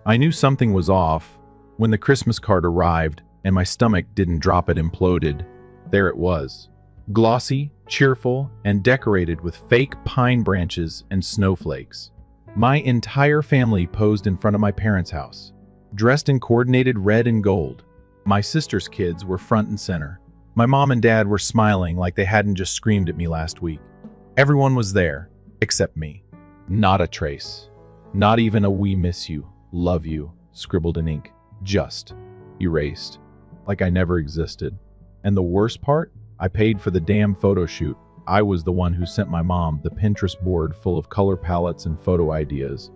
I knew something was off when the Christmas card arrived and my stomach didn't drop, it imploded. There it was. Glossy, cheerful, and decorated with fake pine branches and snowflakes. My entire family posed in front of my parents' house, dressed in coordinated red and gold. My sister's kids were front and center. My mom and dad were smiling like they hadn't just screamed at me last week. Everyone was there, except me. Not a trace. Not even a "we miss you, love you," scribbled in ink. Just erased. Like I never existed. And the worst part? I paid for the damn photo shoot. I was the one who sent my mom the Pinterest board full of color palettes and photo ideas.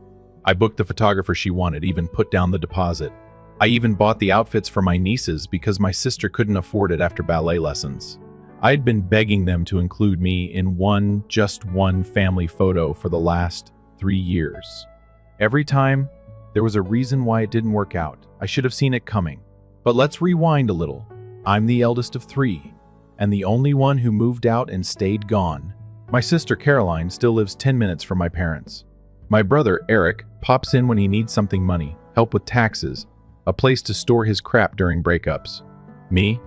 I booked the photographer she wanted, even put down the deposit. I even bought the outfits for my nieces because my sister couldn't afford it after ballet lessons. I'd been begging them to include me in just one family photo for the last 3 years. Every time, there was a reason why it didn't work out. I should have seen it coming. But let's rewind a little. I'm the eldest of 3, and the only one who moved out and stayed gone. My sister Caroline still lives 10 minutes from my parents. My brother Eric pops in when he needs something: money, help with taxes, a place to store his crap during breakups. Me?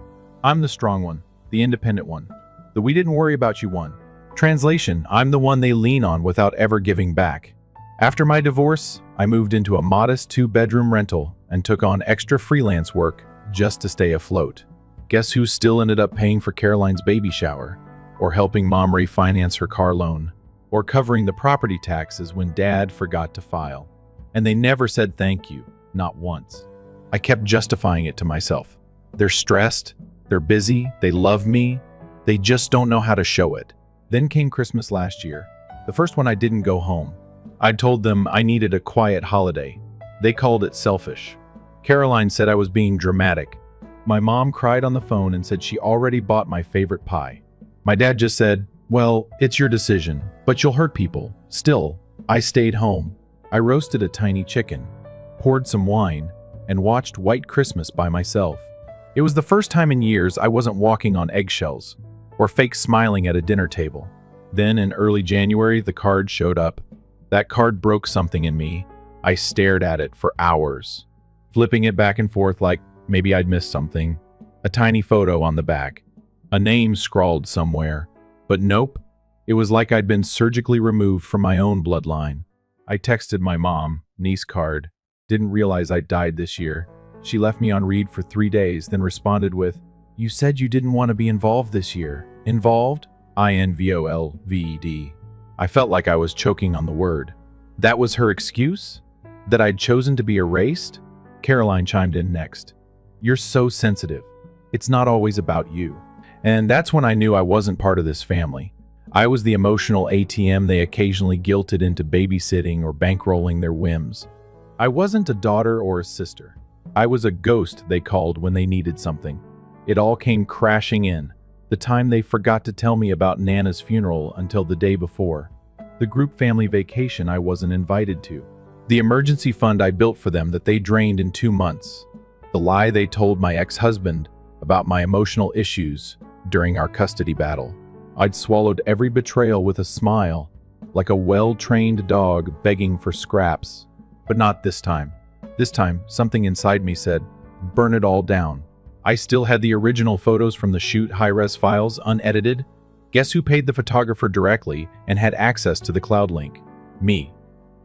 I'm the strong one, the independent one, the "we didn't worry about you" one. Translation: I'm the one they lean on without ever giving back. After my divorce, I moved into a modest 2-bedroom rental and took on extra freelance work just to stay afloat. Guess who still ended up paying for Caroline's baby shower, or helping mom refinance her car loan, or covering the property taxes when dad forgot to file? And they never said thank you, not once. I kept justifying it to myself. They're stressed, they're busy, they love me, they just don't know how to show it. Then came Christmas last year, the first one I didn't go home. I'd told them I needed a quiet holiday. They called it selfish. Caroline said I was being dramatic. My mom cried on the phone and said she already bought my favorite pie. My dad just said, "Well, it's your decision, but you'll hurt people." Still, I stayed home. I roasted a tiny chicken, poured some wine, and watched White Christmas by myself. It was the first time in years I wasn't walking on eggshells or fake smiling at a dinner table. Then in early January, the card showed up. That card broke something in me. I stared at it for hours, flipping it back and forth like maybe I'd missed something. A tiny photo on the back, a name scrawled somewhere. But nope, it was like I'd been surgically removed from my own bloodline. I texted my mom, "Niece card. Didn't realize I died this year." She left me on read for 3 days, then responded with, "You said you didn't want to be involved this year." Involved? INVOLVED. I felt like I was choking on the word. That was her excuse? That I'd chosen to be erased? Caroline chimed in next. "You're so sensitive. It's not always about you." And that's when I knew I wasn't part of this family. I was the emotional ATM they occasionally guilted into babysitting or bankrolling their whims. I wasn't a daughter or a sister. I was a ghost they called when they needed something. It all came crashing in. The time they forgot to tell me about Nana's funeral until the day before. The group family vacation I wasn't invited to. The emergency fund I built for them that they drained in 2 months. The lie they told my ex-husband about my emotional issues during our custody battle. I'd swallowed every betrayal with a smile, like a well-trained dog begging for scraps. But not this time. This time, something inside me said, "Burn it all down." I still had the original photos from the shoot high-res files unedited. Guess who paid the photographer directly and had access to the cloud link? Me.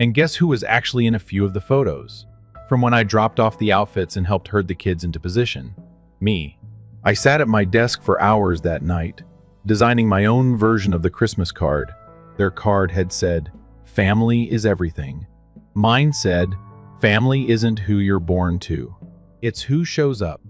And guess who was actually in a few of the photos? From when I dropped off the outfits and helped herd the kids into position? Me. I sat at my desk for hours that night, designing my own version of the Christmas card. Their card had said, "Family is everything." Mine said, "Family isn't who you're born to. It's who shows up."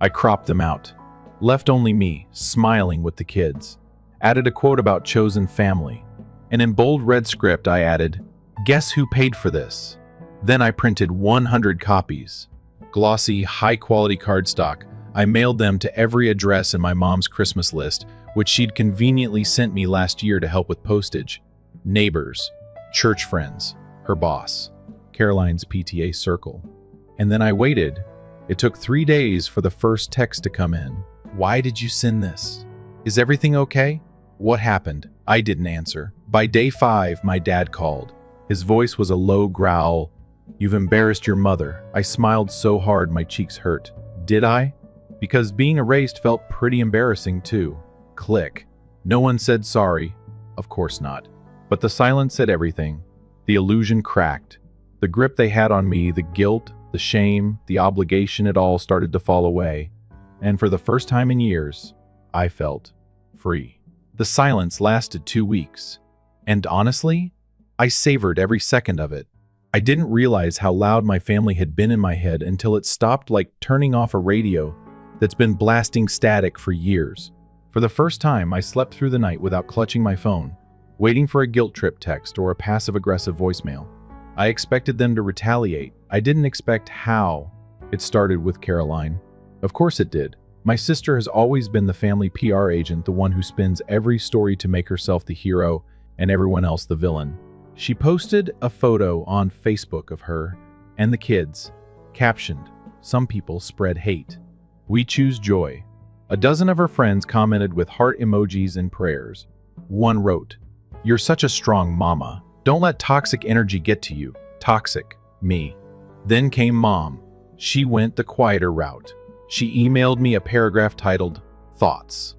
I cropped them out, left only me, smiling with the kids. Added a quote about chosen family. And in bold red script I added, "Guess who paid for this?" Then I printed 100 copies. Glossy, high-quality cardstock. I mailed them to every address in my mom's Christmas list, which she'd conveniently sent me last year to help with postage. Neighbors, church friends, her boss, Caroline's PTA circle. And then I waited. It took 3 days for the first text to come in. "Why did you send this? Is everything okay? What happened?" I didn't answer. By day 5, my dad called. His voice was a low growl, You've embarrassed your mother. I smiled so hard my cheeks hurt. Did I? Because being erased felt pretty embarrassing too. Click. No one said sorry. Of course not. But the silence said everything. The illusion cracked. The grip they had on me, the guilt, the shame, the obligation, it all started to fall away. And for the first time in years, I felt free. The silence lasted 2 weeks. And honestly, I savored every second of it. I didn't realize how loud my family had been in my head until it stopped, like turning off a radio that's been blasting static for years. For the first time, I slept through the night without clutching my phone, waiting for a guilt trip text or a passive-aggressive voicemail. I expected them to retaliate. I didn't expect how. It started with Caroline. Of course it did. My sister has always been the family PR agent, the one who spins every story to make herself the hero and everyone else the villain. She posted a photo on Facebook of her and the kids, captioned, "Some people spread hate. We choose joy." A dozen of her friends commented with heart emojis and prayers. One wrote, "You're such a strong mama. Don't let toxic energy get to you." Toxic, me. Then came Mom. She went the quieter route. She emailed me a paragraph titled, "Thoughts."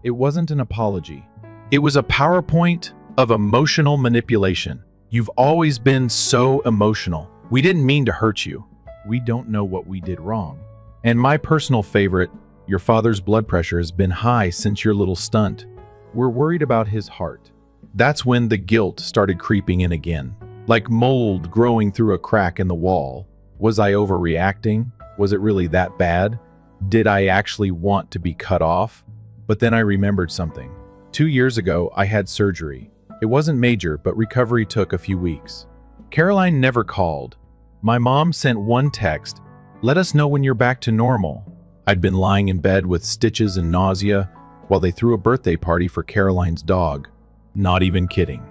It wasn't an apology. It was a PowerPoint of emotional manipulation. "You've always been so emotional. We didn't mean to hurt you. We don't know what we did wrong." And my personal favorite, "Your father's blood pressure has been high since your little stunt. We're worried about his heart." That's when the guilt started creeping in again, like mold growing through a crack in the wall. Was I overreacting? Was it really that bad? Did I actually want to be cut off? But then I remembered something. 2 years ago, I had surgery. It wasn't major, but recovery took a few weeks. Caroline never called. My mom sent one text, "Let us know when you're back to normal." I'd been lying in bed with stitches and nausea while they threw a birthday party for Caroline's dog. Not even kidding.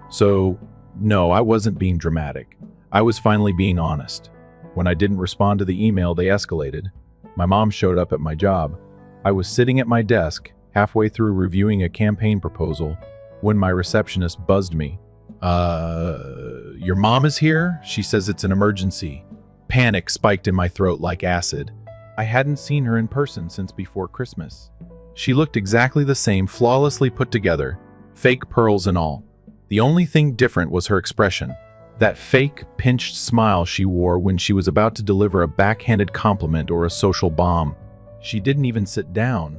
So, no, I wasn't being dramatic. I was finally being honest. When I didn't respond to the email, they escalated. My mom showed up at my job. I was sitting at my desk, halfway through reviewing a campaign proposal, when my receptionist buzzed me. Your mom is here?" She says it's an emergency. Panic spiked in my throat like acid. I hadn't seen her in person since before Christmas. She looked exactly the same, flawlessly put together, fake pearls and all. The only thing different was her expression. That fake, pinched smile she wore when she was about to deliver a backhanded compliment or a social bomb. She didn't even sit down.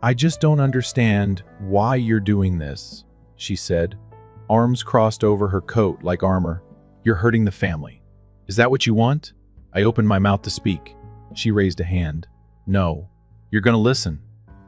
"I just don't understand why you're doing this," she said, arms crossed over her coat like armor. "You're hurting the family. Is that what you want?" I opened my mouth to speak. She raised a hand. "No. You're gonna listen.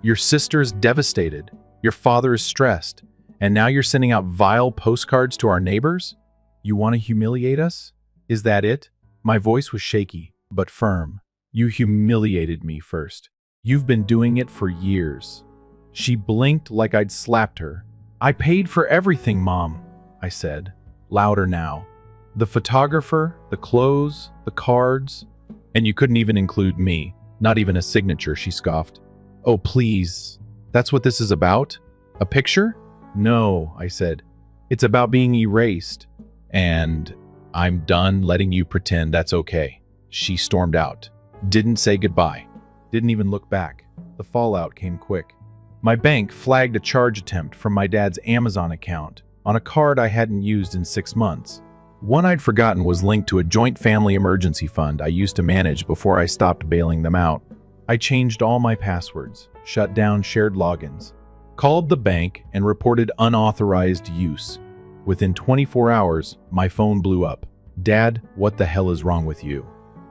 Your sister is devastated. Your father is stressed. And now you're sending out vile postcards to our neighbors? You want to humiliate us? Is that it?" My voice was shaky, but firm. "You humiliated me first. You've been doing it for years." She blinked like I'd slapped her. "I paid for everything, Mom," I said, louder now. "The photographer, the clothes, the cards, and you couldn't even include me. Not even a signature," she scoffed. "Oh, please. That's what this is about? A picture?" "No," I said. "It's about being erased. And I'm done letting you pretend that's okay." She stormed out. Didn't say goodbye. Didn't even look back. The fallout came quick. My bank flagged a charge attempt from my dad's Amazon account on a card I hadn't used in 6 months. One I'd forgotten was linked to a joint family emergency fund I used to manage before I stopped bailing them out. I changed all my passwords, shut down shared logins, called the bank and reported unauthorized use. Within 24 hours, my phone blew up. "Dad, what the hell is wrong with you?"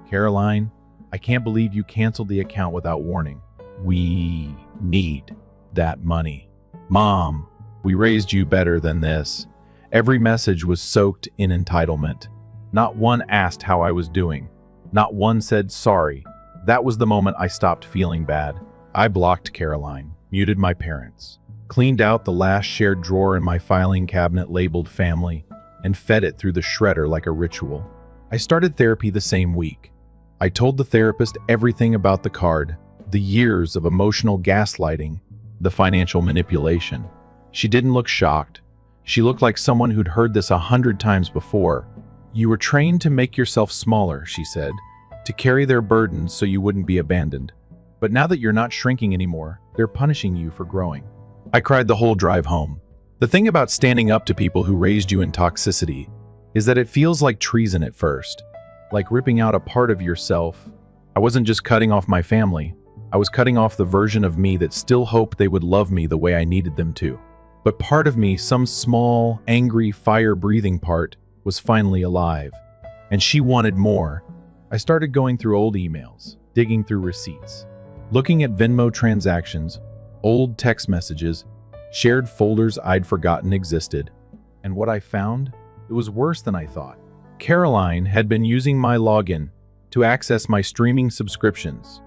"Caroline, I can't believe you canceled the account without warning. We need that money." "Mom, we raised you better than this." Every message was soaked in entitlement. Not one asked how I was doing. Not one said sorry. That was the moment I stopped feeling bad. I blocked Caroline, muted my parents, cleaned out the last shared drawer in my filing cabinet labeled family, and fed it through the shredder like a ritual. I started therapy the same week. I told the therapist everything about the card, the years of emotional gaslighting, the financial manipulation. She didn't look shocked. She looked like someone who'd heard this 100 times before. You were trained to make yourself smaller, she said, to carry their burdens so you wouldn't be abandoned. But now that you're not shrinking anymore, they're punishing you for growing. I cried the whole drive home. The thing about standing up to people who raised you in toxicity is that it feels like treason at first, like ripping out a part of yourself. I wasn't just cutting off my family, I was cutting off the version of me that still hoped they would love me the way I needed them to. But part of me, some small, angry, fire-breathing part, was finally alive. And she wanted more. I started going through old emails, digging through receipts, looking at Venmo transactions, old text messages, shared folders I'd forgotten existed. And what I found? It was worse than I thought. Caroline had been using my login to access my streaming subscriptions,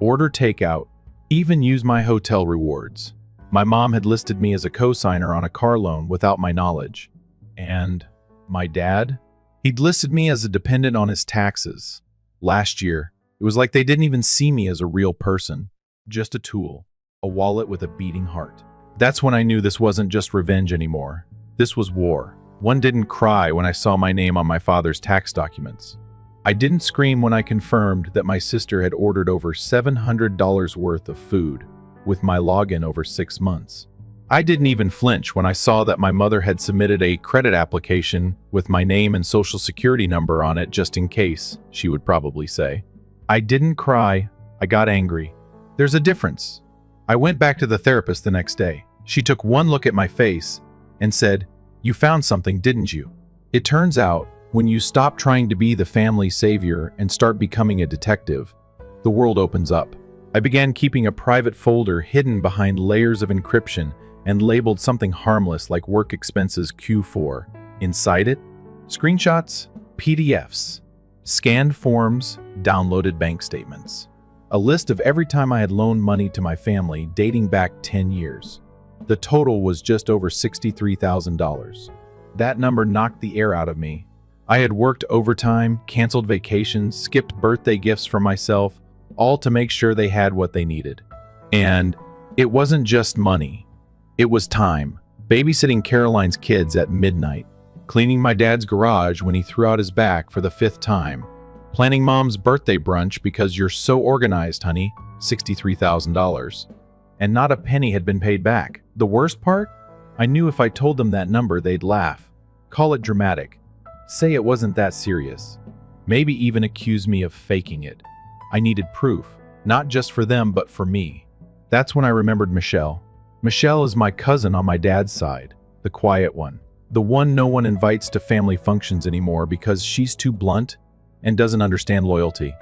order takeout, even use my hotel rewards. My mom had listed me as a co-signer on a car loan without my knowledge. And my dad? He'd listed me as a dependent on his taxes. Last year, it was like they didn't even see me as a real person, just a tool, a wallet with a beating heart. That's when I knew this wasn't just revenge anymore. This was war. One didn't cry when I saw my name on my father's tax documents. I didn't scream when I confirmed that my sister had ordered over $700 worth of food with my login over 6 months. I didn't even flinch when I saw that my mother had submitted a credit application with my name and social security number on it just in case, she would probably say. I didn't cry, I got angry. There's a difference. I went back to the therapist the next day. She took one look at my face and said, "You found something, didn't you?" It turns out, when you stop trying to be the family savior and start becoming a detective, the world opens up. I began keeping a private folder hidden behind layers of encryption and labeled something harmless like work expenses Q4. Inside it, screenshots, PDFs, scanned forms, downloaded bank statements. A list of every time I had loaned money to my family dating back 10 years. The total was just over $63,000. That number knocked the air out of me. I had worked overtime, canceled vacations, skipped birthday gifts for myself, all to make sure they had what they needed. And it wasn't just money. It was time. Babysitting Caroline's kids at midnight, cleaning my dad's garage when he threw out his back for the 5th time, planning mom's birthday brunch because you're so organized, honey, $63,000. And not a penny had been paid back. The worst part? I knew if I told them that number, they'd laugh, call it dramatic, say it wasn't that serious, maybe even accuse me of faking it. I needed proof, not just for them, but for me. That's when I remembered Michelle. Michelle is my cousin on my dad's side, the quiet one, the one no one invites to family functions anymore because she's too blunt and doesn't understand loyalty,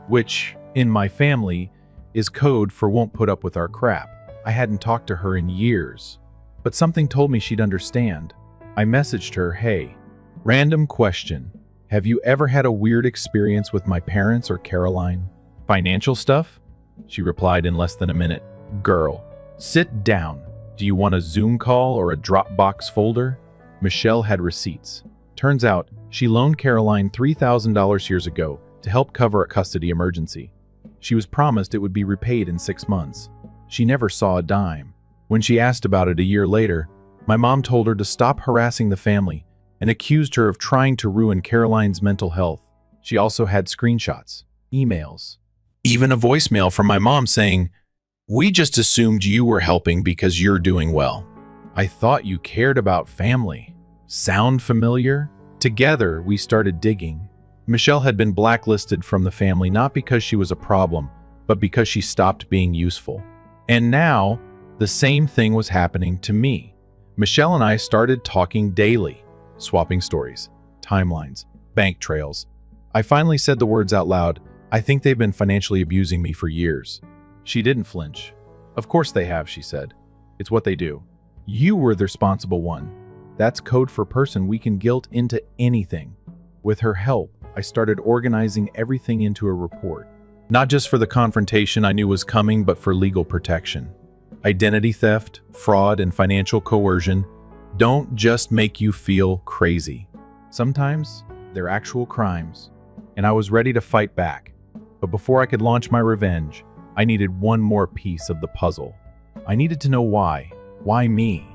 which, in my family, is code for won't put up with our crap. I hadn't talked to her in years, but something told me she'd understand. I messaged her, "Hey, random question. Have you ever had a weird experience with my parents or Caroline? Financial stuff?" She replied in less than a minute. "Girl, sit down. Do you want a Zoom call or a Dropbox folder?" Michelle had receipts. Turns out, she loaned Caroline $3,000 years ago to help cover a custody emergency. She was promised it would be repaid in 6 months. She never saw a dime. When she asked about it a year later, my mom told her to stop harassing the family and accused her of trying to ruin Caroline's mental health. She also had screenshots, emails, even a voicemail from my mom saying, "We just assumed you were helping because you're doing well. I thought you cared about family." Sound familiar? Together, we started digging. Michelle had been blacklisted from the family not because she was a problem, but because she stopped being useful. And now, the same thing was happening to me. Michelle and I started talking daily, swapping stories, timelines, bank trails. I finally said the words out loud, "I think they've been financially abusing me for years." She didn't flinch. "Of course they have," she said. "It's what they do. You were the responsible one." That's code for person we can guilt into anything. With her help, I started organizing everything into a report. Not just for the confrontation I knew was coming, but for legal protection. Identity theft, fraud, and financial coercion don't just make you feel crazy. Sometimes they're actual crimes. And I was ready to fight back. But before I could launch my revenge, I needed one more piece of the puzzle. I needed to know why. Why me?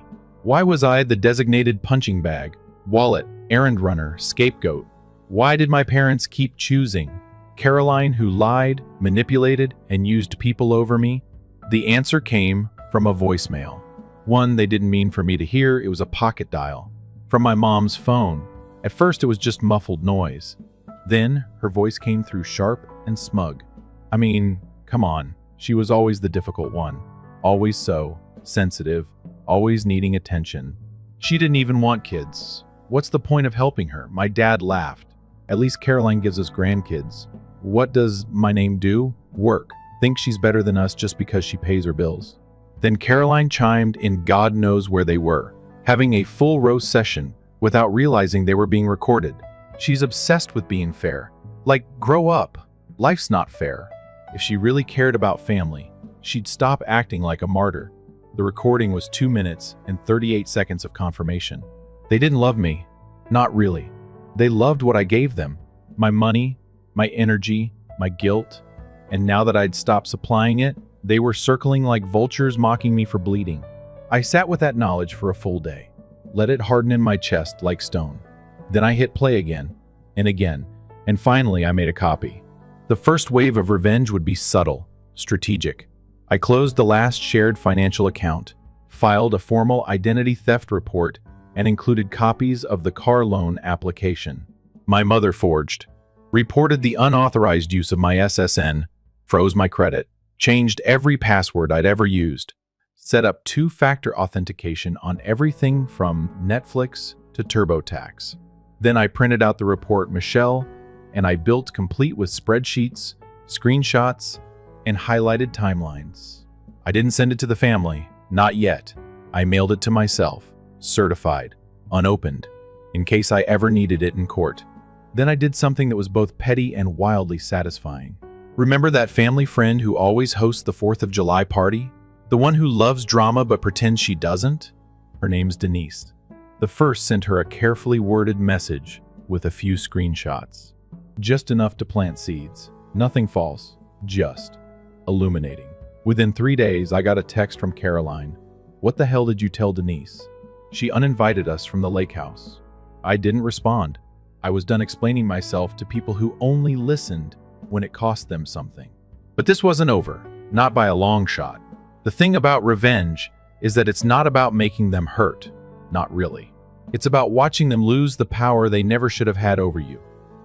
Why was I the designated punching bag, wallet, errand runner, scapegoat? Why did my parents keep choosing Caroline, who lied, manipulated, and used people over me? The answer came from a voicemail. One they didn't mean for me to hear. It was a pocket dial from my mom's phone. At first, it was just muffled noise. Then, her voice came through sharp and smug. I mean, come on. She was always the difficult one. Always so sensitive, always needing attention. She didn't even want kids. What's the point of helping her? My dad laughed. At least Caroline gives us grandkids. What does my name do? Work. Thinks she's better than us just because she pays her bills. Then Caroline chimed in. God knows where they were, having a full roast session without realizing they were being recorded. She's obsessed with being fair. Like, grow up. Life's not fair. If she really cared about family, she'd stop acting like a martyr. The recording was 2 minutes and 38 seconds of confirmation. They didn't love me. Not really. They loved what I gave them. My money, my energy, my guilt. And now that I'd stopped supplying it, they were circling like vultures, mocking me for bleeding. I sat with that knowledge for a full day, let it harden in my chest like stone. Then I hit play again, and finally I made a copy. The first wave of revenge would be subtle, strategic. I closed the last shared financial account, filed a formal identity theft report, and included copies of the car loan application my mother forged, reported the unauthorized use of my SSN, froze my credit, changed every password I'd ever used, set up two-factor authentication on everything from Netflix to TurboTax. Then I printed out the report, Michelle, and I built complete with spreadsheets, screenshots, and highlighted timelines. I didn't send it to the family, not yet. I mailed it to myself, certified, unopened, in case I ever needed it in court. Then I did something that was both petty and wildly satisfying. Remember that family friend who always hosts the 4th of July party? The one who loves drama but pretends she doesn't? Her name's Denise. The first sent her a carefully worded message with a few screenshots. Just enough to plant seeds. Nothing false, just illuminating. Within 3 days, I got a text from Caroline. What the hell did you tell Denise? She uninvited us from the lake house. I didn't respond. I was done explaining myself to people who only listened when it cost them something. But this wasn't over, not by a long shot. The thing about revenge is that it's not about making them hurt. Not really. It's about watching them lose the power they never should have had over you.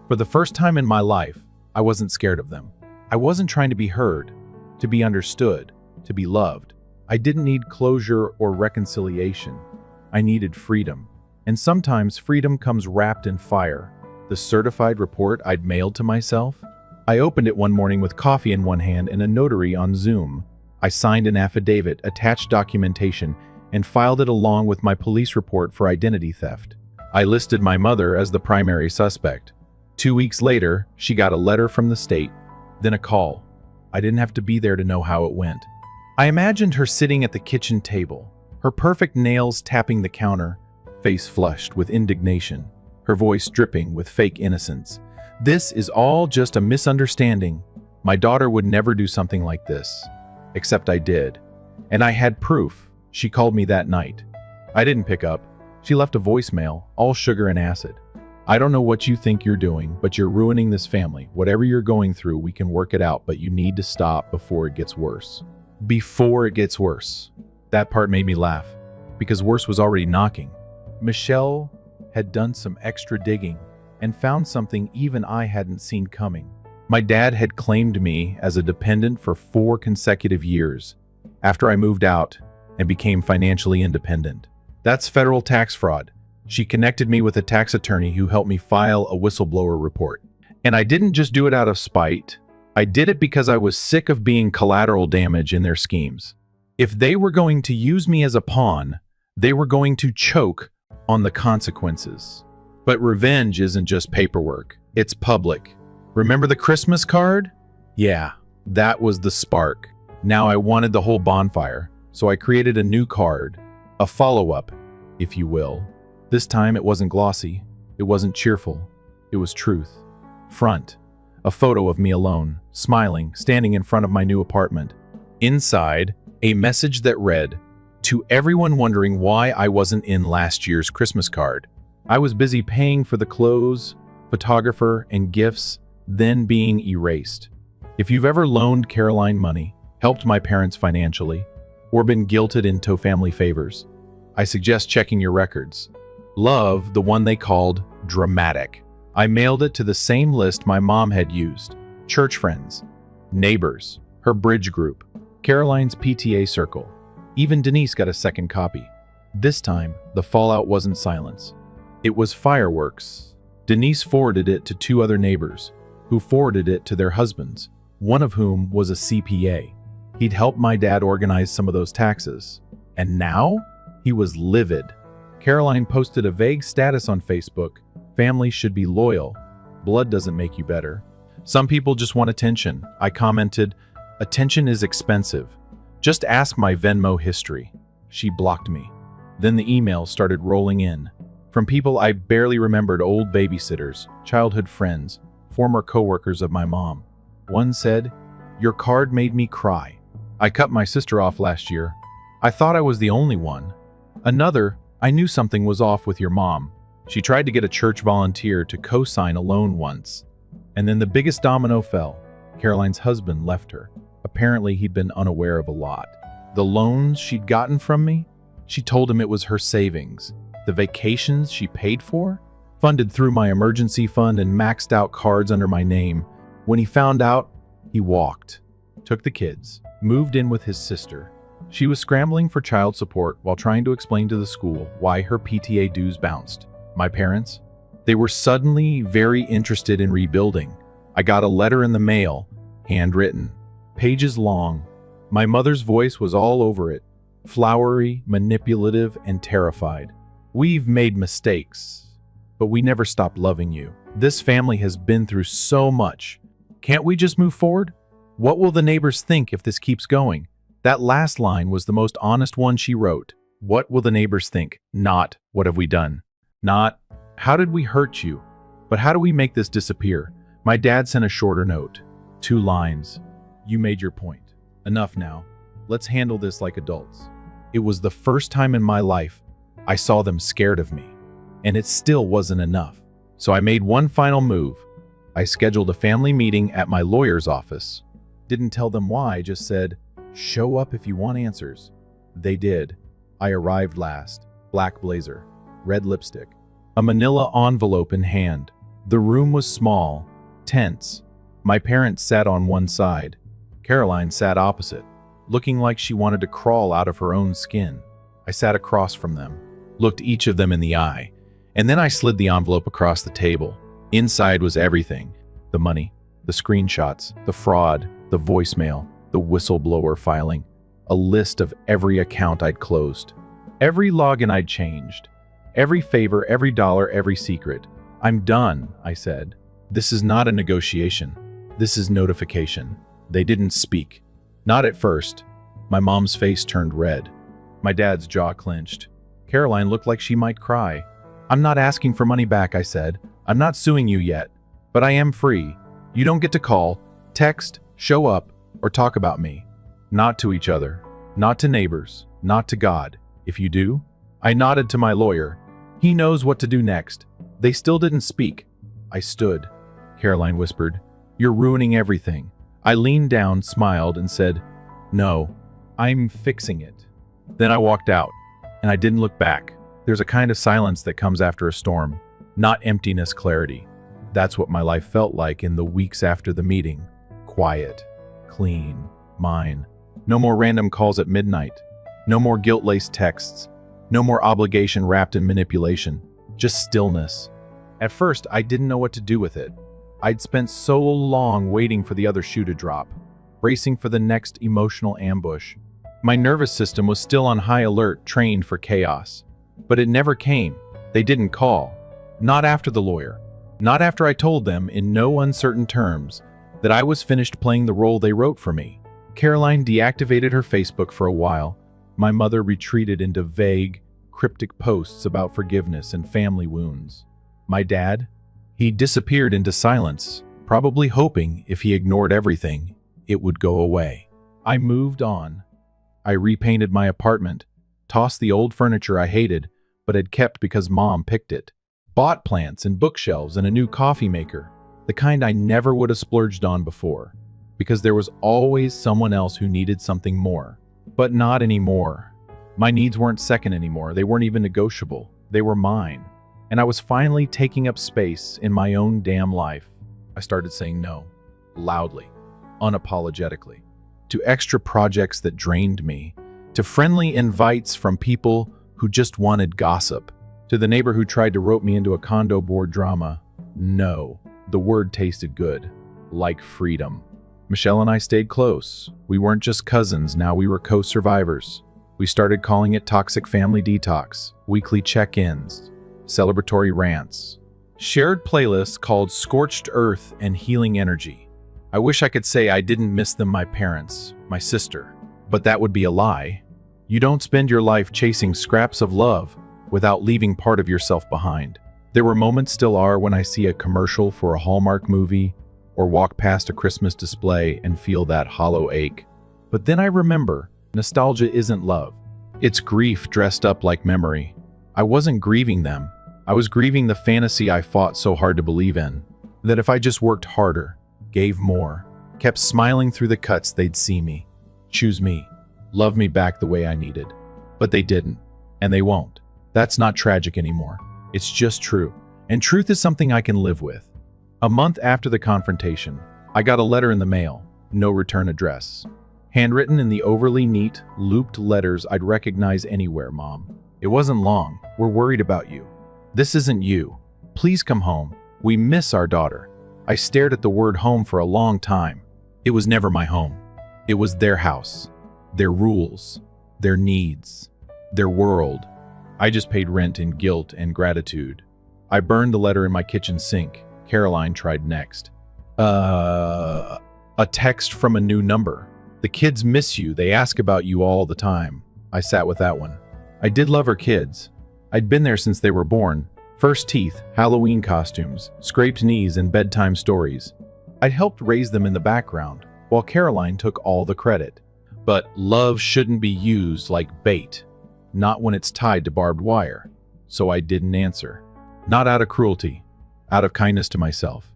For the first time in my life, I wasn't scared of them. I wasn't trying to be heard, to be understood, to be loved. I didn't need closure or reconciliation. I needed freedom. And sometimes freedom comes wrapped in fire. The certified report I'd mailed to myself. I opened it one morning with coffee in one hand and a notary on Zoom. I signed an affidavit, attached documentation, and filed it along with my police report for identity theft. I listed my mother as the primary suspect. 2 weeks later, she got a letter from the state, then a call. I didn't have to be there to know how it went. I imagined her sitting at the kitchen table, her perfect nails tapping the counter, face flushed with indignation, her voice dripping with fake innocence. This is all just a misunderstanding. My daughter would never do something like this. Except I did. And I had proof. She called me that night. I didn't pick up. She left a voicemail, all sugar and acid. I don't know what you think you're doing, but you're ruining this family. Whatever you're going through, we can work it out, but you need to stop before it gets worse. Before it gets worse. That part made me laugh, because worse was already knocking. Michelle had done some extra digging and found something even I hadn't seen coming. My dad had claimed me as a dependent for 4 consecutive years after I moved out and became financially independent. That's federal tax fraud. She connected me with a tax attorney who helped me file a whistleblower report. And I didn't just do it out of spite. I did it because I was sick of being collateral damage in their schemes. If they were going to use me as a pawn, they were going to choke on the consequences. But revenge isn't just paperwork. It's public. Remember the Christmas card? Yeah, that was the spark. Now I wanted the whole bonfire, so I created a new card, a follow-up, if you will. This time it wasn't glossy, it wasn't cheerful, it was truth. Front, a photo of me alone, smiling, standing in front of my new apartment. Inside, a message that read, "To everyone wondering why I wasn't in last year's Christmas card, I was busy paying for the clothes, photographer, and gifts, then being erased. If you've ever loaned Caroline money, helped my parents financially, or been guilted into family favors, I suggest checking your records. Love, the one they called dramatic. I mailed it to the same list my mom had used: church friends, neighbors, her bridge group, Caroline's PTA circle. Even Denise got a second copy. This time, the fallout wasn't silence. It was fireworks. Denise forwarded it to 2 other neighbors, who forwarded it to their husbands, one of whom was a CPA. He'd helped my dad organize some of those taxes. And now, he was livid. Caroline posted a vague status on Facebook: "Families should be loyal. Blood doesn't make you better. Some people just want attention." I commented, "Attention is expensive. Just ask my Venmo history." She blocked me. Then the emails started rolling in, from people I barely remembered: old babysitters, childhood friends, former coworkers of my mom. One said, "Your card made me cry. I cut my sister off last year. I thought I was the only one." Another, "I knew something was off with your mom. She tried to get a church volunteer to co-sign a loan once." And then the biggest domino fell. Caroline's husband left her. Apparently, he'd been unaware of a lot. The loans she'd gotten from me? She told him it was her savings. The vacations she paid for? Funded through my emergency fund and maxed out cards under my name. When he found out, he walked. Took the kids. Moved in with his sister. She was scrambling for child support while trying to explain to the school why her PTA dues bounced. My parents? They were suddenly very interested in rebuilding. I got a letter in the mail, handwritten, pages long. My mother's voice was all over it, flowery, manipulative, and terrified. "We've made mistakes, but we never stopped loving you. This family has been through so much. Can't we just move forward? What will the neighbors think if this keeps going?" That last line was the most honest one she wrote. What will the neighbors think? Not, what have we done? Not, how did we hurt you? But how do we make this disappear? My dad sent a shorter note. 2 lines. "You made your point. Enough now. Let's handle this like adults." It was the first time in my life I saw them scared of me. And it still wasn't enough. So I made one final move. I scheduled a family meeting at my lawyer's office. Didn't tell them why, just said, "Show up if you want answers." They did. I arrived last. Black blazer, red lipstick, a manila envelope in hand. The room was small, tense. My parents sat on one side. Caroline sat opposite, looking like she wanted to crawl out of her own skin. I sat across from them, looked each of them in the eye, and then I slid the envelope across the table. Inside was everything: the money, the screenshots, the fraud, the voicemail, the whistleblower filing, a list of every account I'd closed, every login I'd changed, every favor, every dollar, every secret. "I'm done," I said. "This is not a negotiation. This is notification." They didn't speak. Not at first. My mom's face turned red. My dad's jaw clenched. Caroline looked like she might cry. "I'm not asking for money back," I said. "I'm not suing you yet, but I am free. You don't get to call, text, show up, or talk about me. Not to each other, not to neighbors, not to God. If you do." I nodded to my lawyer. "He knows what to do next." They still didn't speak. I stood. Caroline whispered, "You're ruining everything." I leaned down, smiled, and said, "No, I'm fixing it." Then I walked out, and I didn't look back. There's a kind of silence that comes after a storm, not emptiness, clarity. That's what my life felt like in the weeks after the meeting. Quiet, clean, mine. No more random calls at midnight. No more guilt-laced texts. No more obligation wrapped in manipulation. Just stillness. At first, I didn't know what to do with it. I'd spent so long waiting for the other shoe to drop, bracing for the next emotional ambush. My nervous system was still on high alert, trained for chaos. But it never came. They didn't call. Not after the lawyer. Not after I told them, in no uncertain terms, that I was finished playing the role they wrote for me. Caroline deactivated her Facebook for a while. My mother retreated into vague, cryptic posts about forgiveness and family wounds. My dad? He disappeared into silence, probably hoping if he ignored everything, it would go away. I moved on. I repainted my apartment, tossed the old furniture I hated, but had kept because Mom picked it. Bought plants and bookshelves and a new coffee maker, the kind I never would have splurged on before, because there was always someone else who needed something more. But not anymore. My needs weren't second anymore. They weren't even negotiable. They were mine. And I was finally taking up space in my own damn life. I started saying no, loudly, unapologetically, to extra projects that drained me, to friendly invites from people who just wanted gossip, to the neighbor who tried to rope me into a condo board drama. No, the word tasted good, like freedom. Michelle and I stayed close. We weren't just cousins, now we were co-survivors. We started calling it toxic family detox, weekly check-ins, celebratory rants, shared playlists called Scorched Earth and Healing Energy. I wish I could say I didn't miss them, my parents, my sister, but that would be a lie. You don't spend your life chasing scraps of love without leaving part of yourself behind. There were moments, still are, when I see a commercial for a Hallmark movie or walk past a Christmas display and feel that hollow ache. But then I remember, nostalgia isn't love. It's grief dressed up like memory. I wasn't grieving them. I was grieving the fantasy I fought so hard to believe in, that if I just worked harder, gave more, kept smiling through the cuts, they'd see me, choose me, love me back the way I needed. But they didn't, and they won't. That's not tragic anymore. It's just true. And truth is something I can live with. A month after the confrontation, I got a letter in the mail, no return address. Handwritten in the overly neat, looped letters I'd recognize anywhere, Mom. It wasn't long. We're worried about you. This isn't you. Please come home. We miss our daughter. I stared at the word home for a long time. It was never my home. It was their house, their rules, their needs, their world. I just paid rent in guilt and gratitude. I burned the letter in my kitchen sink. Caroline tried next. A text from a new number. The kids miss you. They ask about you all the time. I sat with that one. I did love her kids. I'd been there since they were born. First teeth, Halloween costumes, scraped knees, and bedtime stories. I'd helped raise them in the background, while Caroline took all the credit. But love shouldn't be used like bait, not when it's tied to barbed wire. So I didn't answer. Not out of cruelty, out of kindness to myself.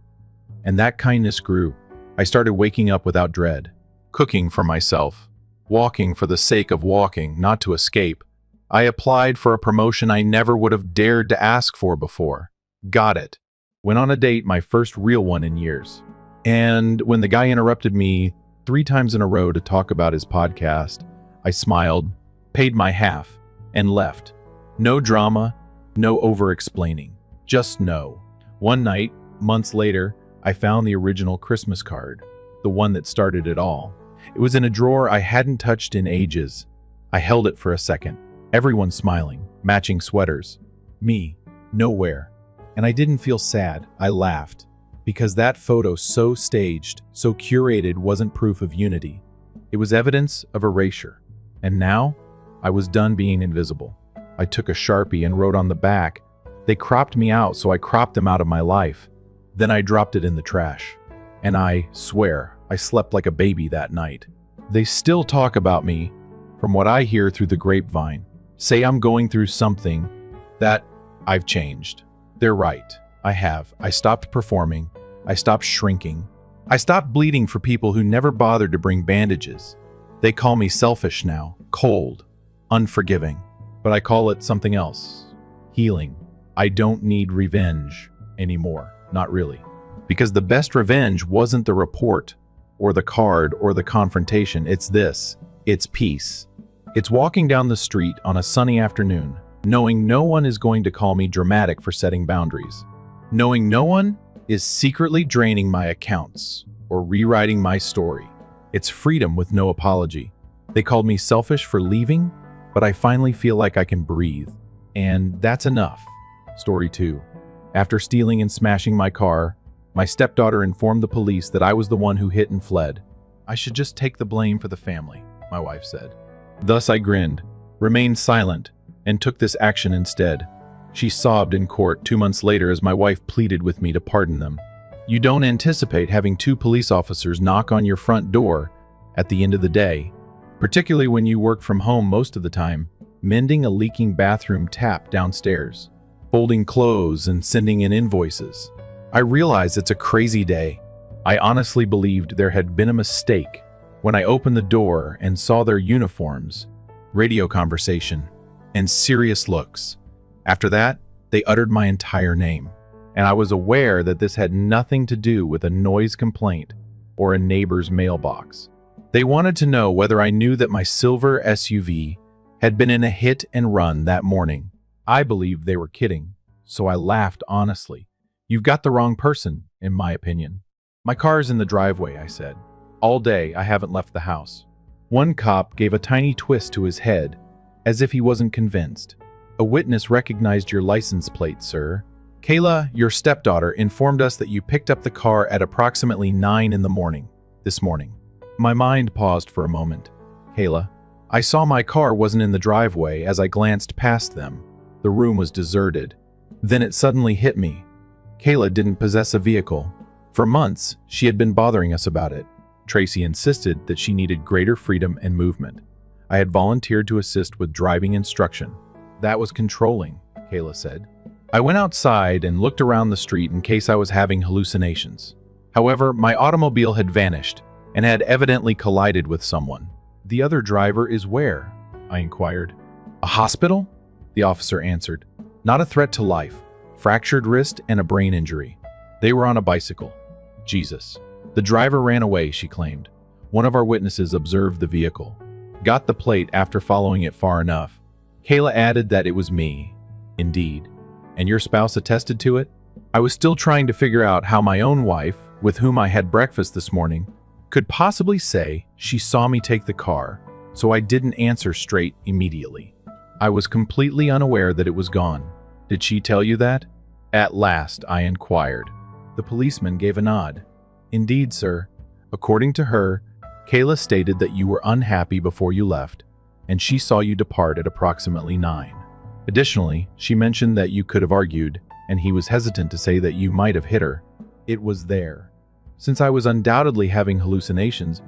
And that kindness grew. I started waking up without dread, cooking for myself, walking for the sake of walking, not to escape. I applied for a promotion I never would have dared to ask for before. Got it. Went on a date, my first real one in years. And when the guy interrupted me 3 times in a row to talk about his podcast, I smiled, paid my half, and left. No drama, no over-explaining. Just no. One night, months later, I found the original Christmas card, the one that started it all. It was in a drawer I hadn't touched in ages. I held it for a second. Everyone smiling, matching sweaters. Me, nowhere. And I didn't feel sad, I laughed. Because that photo, so staged, so curated, wasn't proof of unity. It was evidence of erasure. And now, I was done being invisible. I took a Sharpie and wrote on the back, "They cropped me out, so I cropped them out of my life." Then I dropped it in the trash. And I swear, I slept like a baby that night. They still talk about me, from what I hear through the grapevine. Say I'm going through something, that I've changed. They're right. I have. I stopped performing. I stopped shrinking. I stopped bleeding for people who never bothered to bring bandages. They call me selfish now, cold, unforgiving. But I call it something else. Healing. I don't need revenge anymore. Not really. Because the best revenge wasn't the report, or the card, or the confrontation. It's this. It's peace. It's walking down the street on a sunny afternoon, knowing no one is going to call me dramatic for setting boundaries. Knowing no one is secretly draining my accounts or rewriting my story. It's freedom with no apology. They called me selfish for leaving, but I finally feel like I can breathe. And that's enough. Story 2. After stealing and smashing my car, my stepdaughter informed the police that I was the one who hit and fled. I should just take the blame for the family, my wife said. Thus I grinned, remained silent, and took this action instead. She sobbed in court 2 months later as my wife pleaded with me to pardon them. You don't anticipate having 2 police officers knock on your front door at the end of the day, particularly when you work from home most of the time, mending a leaking bathroom tap downstairs. folding clothes and sending in invoices. I realize it's a crazy day. I honestly believed there had been a mistake when I opened the door and saw their uniforms, radio conversation, and serious looks. After that, they uttered my entire name, and I was aware that this had nothing to do with a noise complaint or a neighbor's mailbox. They wanted to know whether I knew that my silver SUV had been in a hit and run that morning. I believed they were kidding, so I laughed honestly. You've got the wrong person, in my opinion. My car's in the driveway, I said. All day, I haven't left the house. One cop gave a tiny twist to his head, as if he wasn't convinced. A witness recognized your license plate, sir. Kayla, your stepdaughter, informed us that you picked up the car at approximately 9 in the morning, this morning. My mind paused for a moment. Kayla, I saw my car wasn't in the driveway as I glanced past them. The room was deserted. Then it suddenly hit me. Kayla didn't possess a vehicle. For months, she had been bothering us about it. Tracy insisted that she needed greater freedom and movement. I had volunteered to assist with driving instruction. That was controlling, Kayla said. I went outside and looked around the street in case I was having hallucinations. However, my automobile had vanished and had evidently collided with someone. The other driver is where? I inquired. A hospital? The officer answered. Not a threat to life. Fractured wrist and a brain injury. They were on a bicycle. Jesus. The driver ran away, she claimed. One of our witnesses observed the vehicle. Got the plate after following it far enough. Kayla added that it was me. Indeed. And your spouse attested to it? I was still trying to figure out how my own wife, with whom I had breakfast this morning, could possibly say she saw me take the car, so I didn't answer straight immediately. I was completely unaware that it was gone. Did she tell you that? At last, I inquired. The policeman gave a nod. Indeed, sir. According to her, Kayla stated that you were unhappy before you left, and she saw you depart at approximately 9. Additionally, she mentioned that you could have argued, and he was hesitant to say that you might have hit her. It was there. Since I was undoubtedly having hallucinations,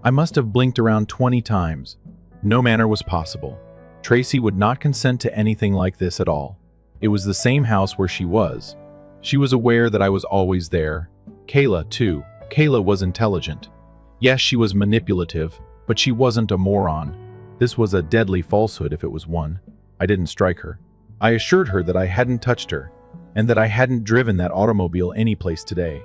I must have blinked around 20 times. No manner was possible. Tracy would not consent to anything like this at all. It was the same house where she was. She was aware that I was always there. Kayla, too. Kayla was intelligent. Yes, she was manipulative, but she wasn't a moron. This was a deadly falsehood if it was one. I didn't strike her. I assured her that I hadn't touched her, and that I hadn't driven that automobile anyplace today.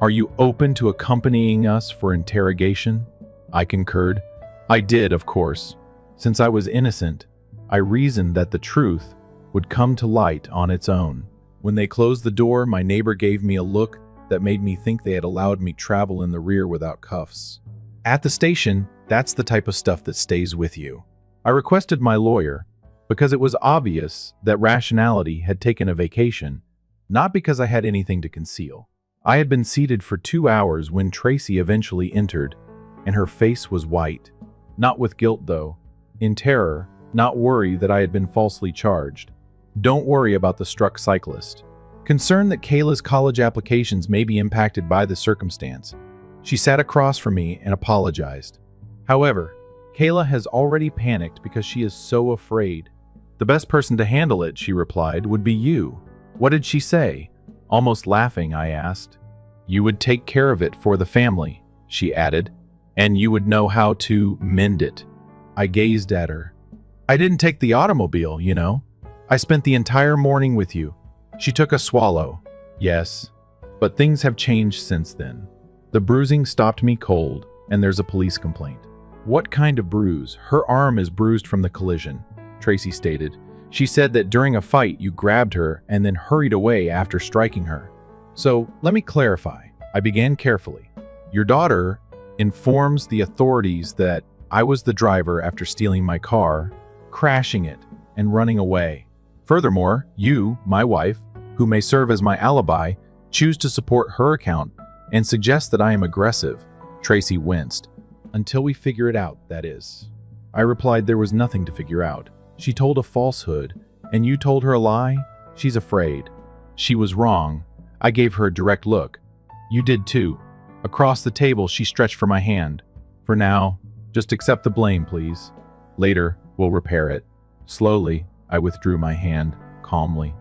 Are you open to accompanying us for interrogation? I concurred. I did, of course. Since I was innocent, I reasoned that the truth would come to light on its own. When they closed the door, my neighbor gave me a look that made me think they had allowed me travel in the rear without cuffs. At the station, that's the type of stuff that stays with you. I requested my lawyer because it was obvious that rationality had taken a vacation, not because I had anything to conceal. I had been seated for 2 hours when Tracy eventually entered, and her face was white. Not with guilt, though. In terror, not worry that I had been falsely charged. Don't worry about the struck cyclist. Concerned that Kayla's college applications may be impacted by the circumstance, she sat across from me and apologized. However, Kayla has already panicked because she is so afraid. The best person to handle it, she replied, would be you. What did she say? Almost laughing, I asked. You would take care of it for the family, she added, and you would know how to mend it. I gazed at her. I didn't take the automobile, you know. I spent the entire morning with you. She took a swallow. Yes, but things have changed since then. The bruising stopped me cold, and there's a police complaint. What kind of bruise? Her arm is bruised from the collision, Tracy stated. She said that during a fight you grabbed her and then hurried away after striking her. So, let me clarify. I began carefully. Your daughter informs the authorities that I was the driver after stealing my car, crashing it, and running away. Furthermore, you, my wife, who may serve as my alibi, choose to support her account and suggest that I am aggressive. Tracy winced. Until we figure it out, that is. I replied there was nothing to figure out. She told a falsehood, and you told her a lie? She's afraid. She was wrong. I gave her a direct look. You did too. Across the table, she stretched for my hand. For now, just accept the blame, please. Later, we'll repair it. Slowly, I withdrew my hand, calmly.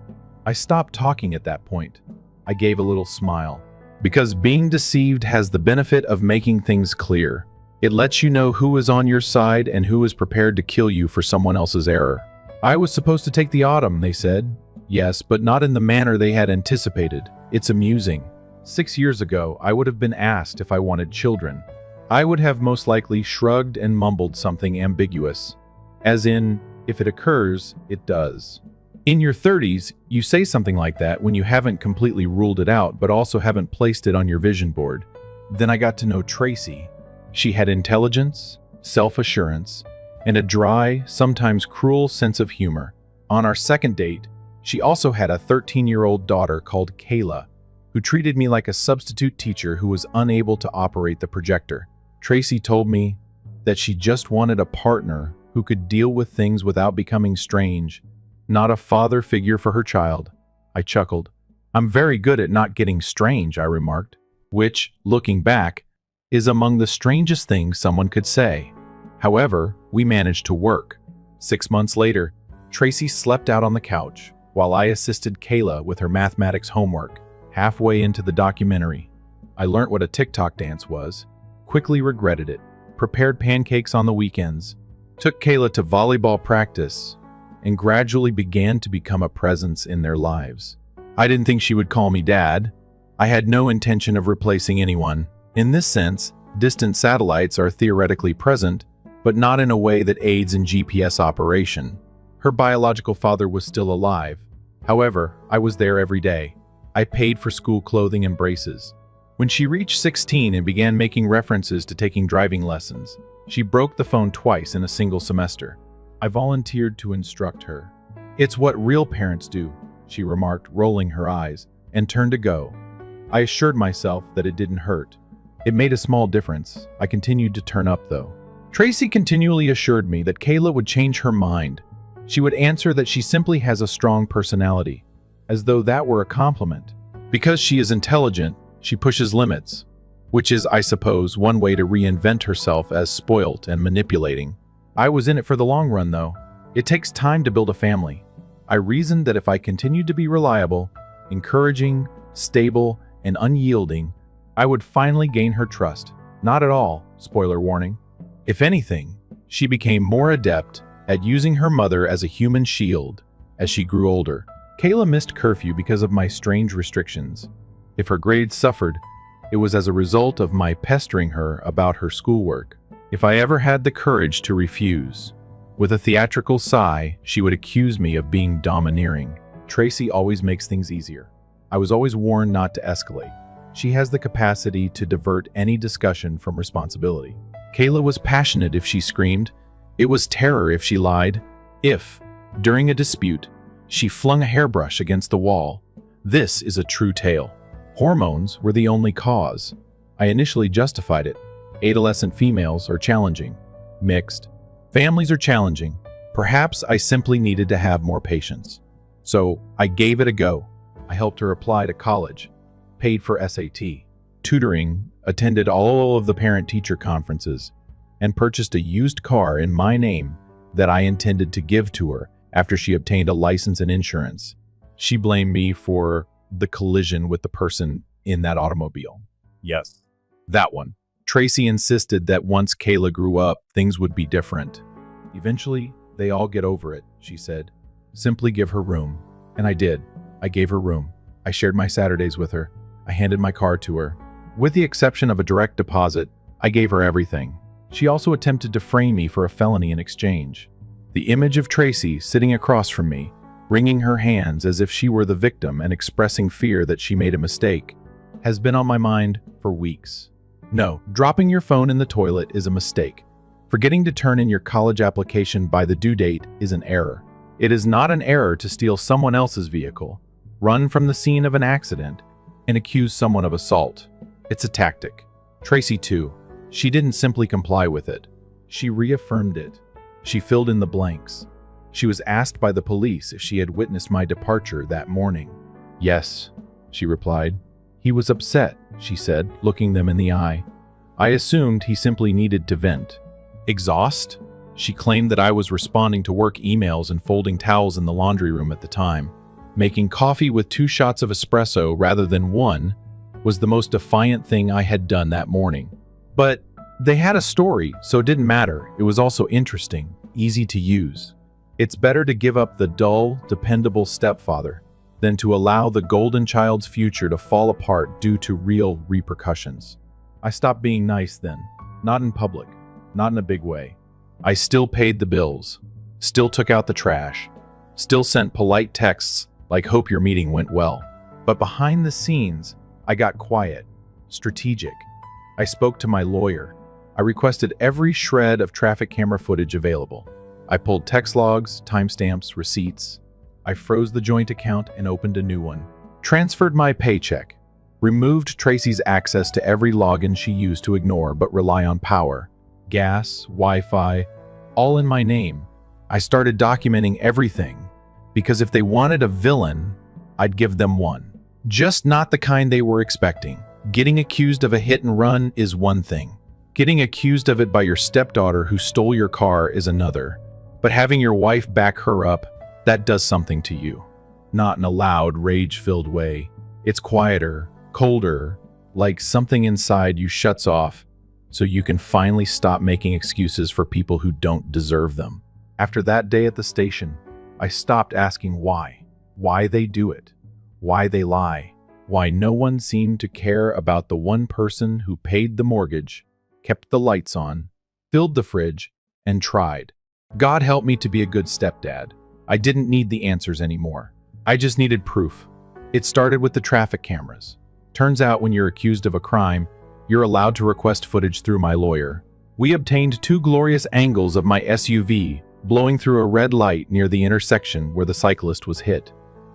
I stopped talking at that point. I gave a little smile. Because being deceived has the benefit of making things clear. It lets you know who is on your side and who is prepared to kill you for someone else's error. I was supposed to take the autumn, they said. Yes, but not in the manner they had anticipated. It's amusing. 6 years ago, I would have been asked if I wanted children. I would have most likely shrugged and mumbled something ambiguous. As in, if it occurs, it does. In your 30s, you say something like that when you haven't completely ruled it out but also haven't placed it on your vision board. Then I got to know Tracy. She had intelligence, self-assurance, and a dry, sometimes cruel sense of humor. On our second date, she also had a 13-year-old daughter called Kayla, who treated me like a substitute teacher who was unable to operate the projector. Tracy told me that she just wanted a partner who could deal with things without becoming strange, not a father figure for her child. I chuckled. I'm very good at not getting strange, I remarked, which, looking back, is among the strangest things someone could say. However, we managed to work. 6 months later, Tracy slept out on the couch while I assisted Kayla with her mathematics homework. Halfway into the documentary, I learned what a TikTok dance was, quickly regretted it, prepared pancakes on the weekends, took Kayla to volleyball practice, and gradually began to become a presence in their lives. I didn't think she would call me dad. I had no intention of replacing anyone. In this sense, distant satellites are theoretically present, but not in a way that aids in GPS operation. Her biological father was still alive. However, I was there every day. I paid for school clothing and braces. When she reached 16 and began making references to taking driving lessons, she broke the phone twice in a single semester. I volunteered to instruct her. It's what real parents do, she remarked, rolling her eyes, and turned to go. I assured myself that it didn't hurt. It made a small difference. I continued to turn up, though. Tracy continually assured me that Kayla would change her mind. She would answer that she simply has a strong personality, as though that were a compliment. Because she is intelligent, she pushes limits, which is, I suppose, one way to reinvent herself as spoilt and manipulating. I was in it for the long run, though. It takes time to build a family. I reasoned that if I continued to be reliable, encouraging, stable, and unyielding, I would finally gain her trust. Not at all, spoiler warning. If anything, she became more adept at using her mother as a human shield as she grew older. Kayla missed curfew because of my strange restrictions. If her grades suffered, it was as a result of my pestering her about her schoolwork. If I ever had the courage to refuse, with a theatrical sigh, she would accuse me of being domineering. Tracy always makes things easier. I was always warned not to escalate. She has the capacity to divert any discussion from responsibility. Kayla was passionate if she screamed. It was terror if she lied. If, during a dispute, she flung a hairbrush against the wall. This is a true tale. Hormones were the only cause. I initially justified it. Adolescent females are challenging. Mixed. Families are challenging. Perhaps I simply needed to have more patience. So I gave it a go. I helped her apply to college, paid for SAT, tutoring, attended all of the parent-teacher conferences, and purchased a used car in my name that I intended to give to her after she obtained a license and insurance. She blamed me for the collision with the person in that automobile. Yes, that one. Tracy insisted that once Kayla grew up, things would be different. Eventually, they all get over it, she said. Simply give her room. And I did. I gave her room. I shared my Saturdays with her. I handed my car to her. With the exception of a direct deposit, I gave her everything. She also attempted to frame me for a felony in exchange. The image of Tracy sitting across from me, wringing her hands as if she were the victim and expressing fear that she made a mistake, has been on my mind for weeks. No, dropping your phone in the toilet is a mistake. Forgetting to turn in your college application by the due date is an error. It is not an error to steal someone else's vehicle, run from the scene of an accident, and accuse someone of assault. It's a tactic. Tracy, too. She didn't simply comply with it. She reaffirmed it. She filled in the blanks. She was asked by the police if she had witnessed my departure that morning. Yes, she replied. He was upset, she said, looking them in the eye. I assumed he simply needed to vent. Exhaust? She claimed that I was responding to work emails and folding towels in the laundry room at the time. Making coffee with 2 shots of espresso rather than 1 was the most defiant thing I had done that morning. But they had a story, so it didn't matter. It was also interesting, easy to use. It's better to give up the dull, dependable stepfather than to allow the golden child's future to fall apart due to real repercussions. I stopped being nice then, not in public, not in a big way. I still paid the bills, still took out the trash, still sent polite texts like "hope your meeting went well." But behind the scenes, I got quiet, strategic. I spoke to my lawyer. I requested every shred of traffic camera footage available. I pulled text logs, timestamps, receipts. I froze the joint account and opened a new one. Transferred my paycheck. Removed Tracy's access to every login she used to ignore but rely on power. Gas, Wi-Fi, all in my name. I started documenting everything, because if they wanted a villain, I'd give them one. Just not the kind they were expecting. Getting accused of a hit and run is one thing. Getting accused of it by your stepdaughter who stole your car is another. But having your wife back her up, that does something to you. Not in a loud, rage-filled way. It's quieter, colder, like something inside you shuts off so you can finally stop making excuses for people who don't deserve them. After that day at the station, I stopped asking why they do it, why they lie, why no one seemed to care about the one person who paid the mortgage, kept the lights on, filled the fridge, and tried. God help me to be a good stepdad. I didn't need the answers anymore. I just needed proof. It started with the traffic cameras. Turns out when you're accused of a crime, you're allowed to request footage through my lawyer. We obtained 2 glorious angles of my SUV blowing through a red light near the intersection where the cyclist was hit.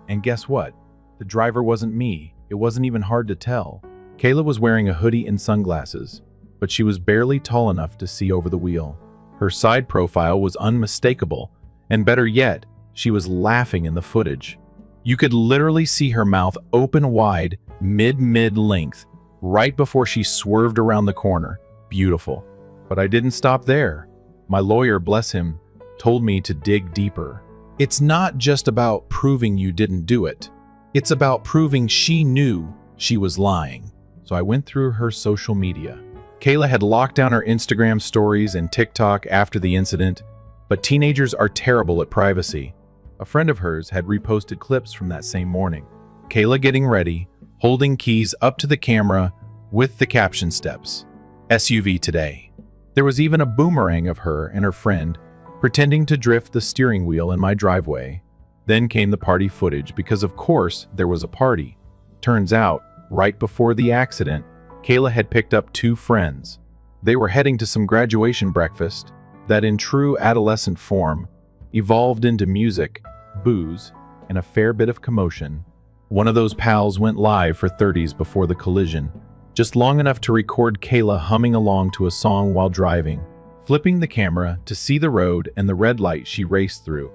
And guess what? The driver wasn't me. It wasn't even hard to tell. Kayla was wearing a hoodie and sunglasses, but she was barely tall enough to see over the wheel. Her side profile was unmistakable, and better yet, she was laughing in the footage. You could literally see her mouth open wide, mid-length, right before she swerved around the corner. Beautiful. But I didn't stop there. My lawyer, bless him, told me to dig deeper. It's not just about proving you didn't do it. It's about proving she knew she was lying. So I went through her social media. Kayla had locked down her Instagram stories and TikTok after the incident, but teenagers are terrible at privacy. A friend of hers had reposted clips from that same morning. Kayla getting ready, holding keys up to the camera with the caption steps, "SUV today." There was even a boomerang of her and her friend pretending to drift the steering wheel in my driveway. Then came the party footage because of course there was a party. Turns out, right before the accident, Kayla had picked up 2 friends. They were heading to some graduation breakfast that in true adolescent form evolved into music, booze, and a fair bit of commotion. One of those pals went live for 30s before the collision, just long enough to record Kayla humming along to a song while driving, flipping the camera to see the road and the red light she raced through.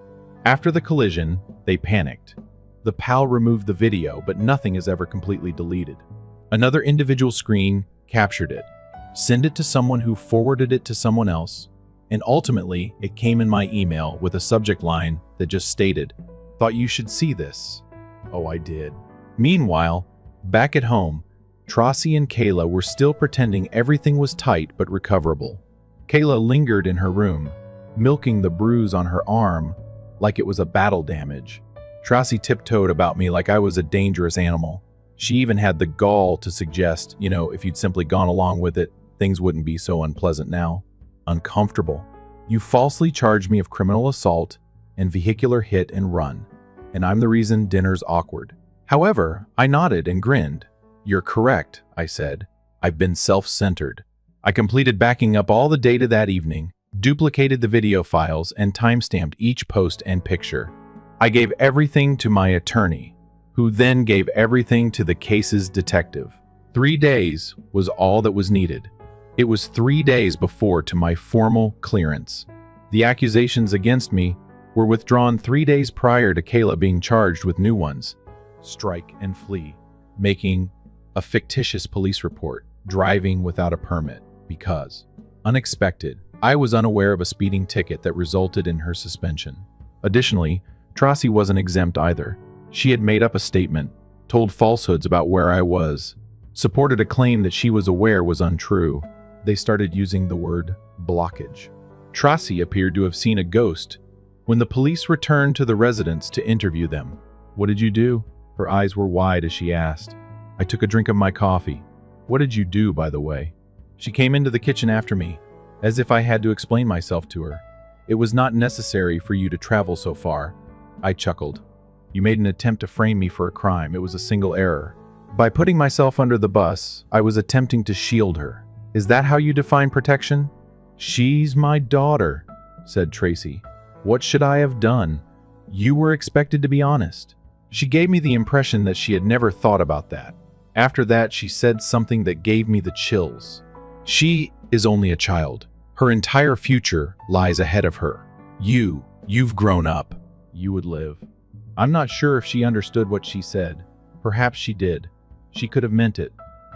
After the collision, they panicked. The pal removed the video, but nothing is ever completely deleted. Another individual screen captured it, sent it to someone who forwarded it to someone else, and ultimately it came in my email with a subject line that just stated, "Thought you should see this." Oh, I did. Meanwhile, back at home, Tracy and Kayla were still pretending everything was tight but recoverable. Kayla lingered in her room, milking the bruise on her arm like it was a battle damage. Tracy tiptoed about me like I was a dangerous animal. She even had the gall to suggest, if you'd simply gone along with it, things wouldn't be so unpleasant now. Uncomfortable. You falsely charged me of criminal assault and vehicular hit and run, and I'm the reason dinner's awkward. However, I nodded and grinned. "You're correct," I said. "I've been self-centered." I completed backing up all the data that evening, duplicated the video files, and timestamped each post and picture. I gave everything to my attorney, who then gave everything to the case's detective. 3 days was all that was needed. It was 3 days before to my formal clearance. The accusations against me were withdrawn 3 days prior to Kayla being charged with new ones. Strike and flee, making a fictitious police report, driving without a permit, because, unexpected, I was unaware of a speeding ticket that resulted in her suspension. Additionally, Tracy wasn't exempt either. She had made up a statement, told falsehoods about where I was, supported a claim that she was aware was untrue. They started using the word blockage. Tracy appeared to have seen a ghost when the police returned to the residence to interview them. "What did you do?" Her eyes were wide as she asked. "I took a drink of my coffee." "What did you do, by the way?" She came into the kitchen after me, as if I had to explain myself to her. "It was not necessary for you to travel so far." I chuckled. "You made an attempt to frame me for a crime. It was a single error. By putting myself under the bus, I was attempting to shield her. Is that how you define protection?" "She's my daughter," said Tracy. "What should I have done? You were expected to be honest." She gave me the impression that she had never thought about that. After that, she said something that gave me the chills. "She is only a child. Her entire future lies ahead of her. You've grown up. You would live." I'm not sure if she understood what she said. Perhaps she did. She could have meant it.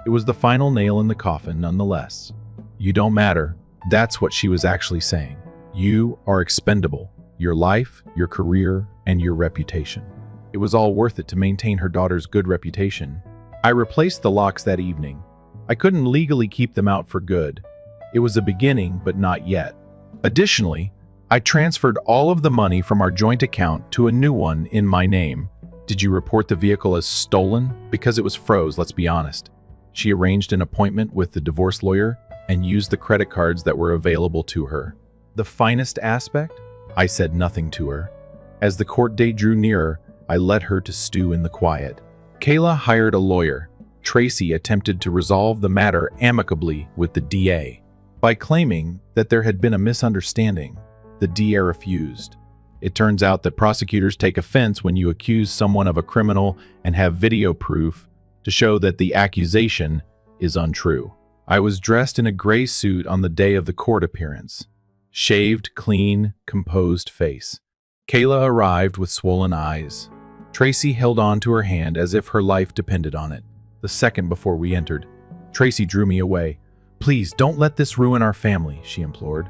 It was the final nail in the coffin, nonetheless. You don't matter. That's what she was actually saying. You are expendable. Your life, your career, and your reputation. It was all worth it to maintain her daughter's good reputation. I replaced the locks that evening. I couldn't legally keep them out for good. It was a beginning, but not yet. Additionally, I transferred all of the money from our joint account to a new one in my name. "Did you report the vehicle as stolen?" "Because it was froze, let's be honest." She arranged an appointment with the divorce lawyer and used the credit cards that were available to her. The finest aspect? I said nothing to her. As the court date drew nearer, I let her to stew in the quiet. Kayla hired a lawyer. Tracy attempted to resolve the matter amicably with the DA. By claiming that there had been a misunderstanding, the DA refused. It turns out that prosecutors take offense when you accuse someone of a criminal and have video proof to show that the accusation is untrue. I was dressed in a gray suit on the day of the court appearance. Shaved, clean, composed face. Kayla arrived with swollen eyes. Tracy held on to her hand as if her life depended on it. The second before we entered, Tracy drew me away. "Please, don't let this ruin our family," she implored.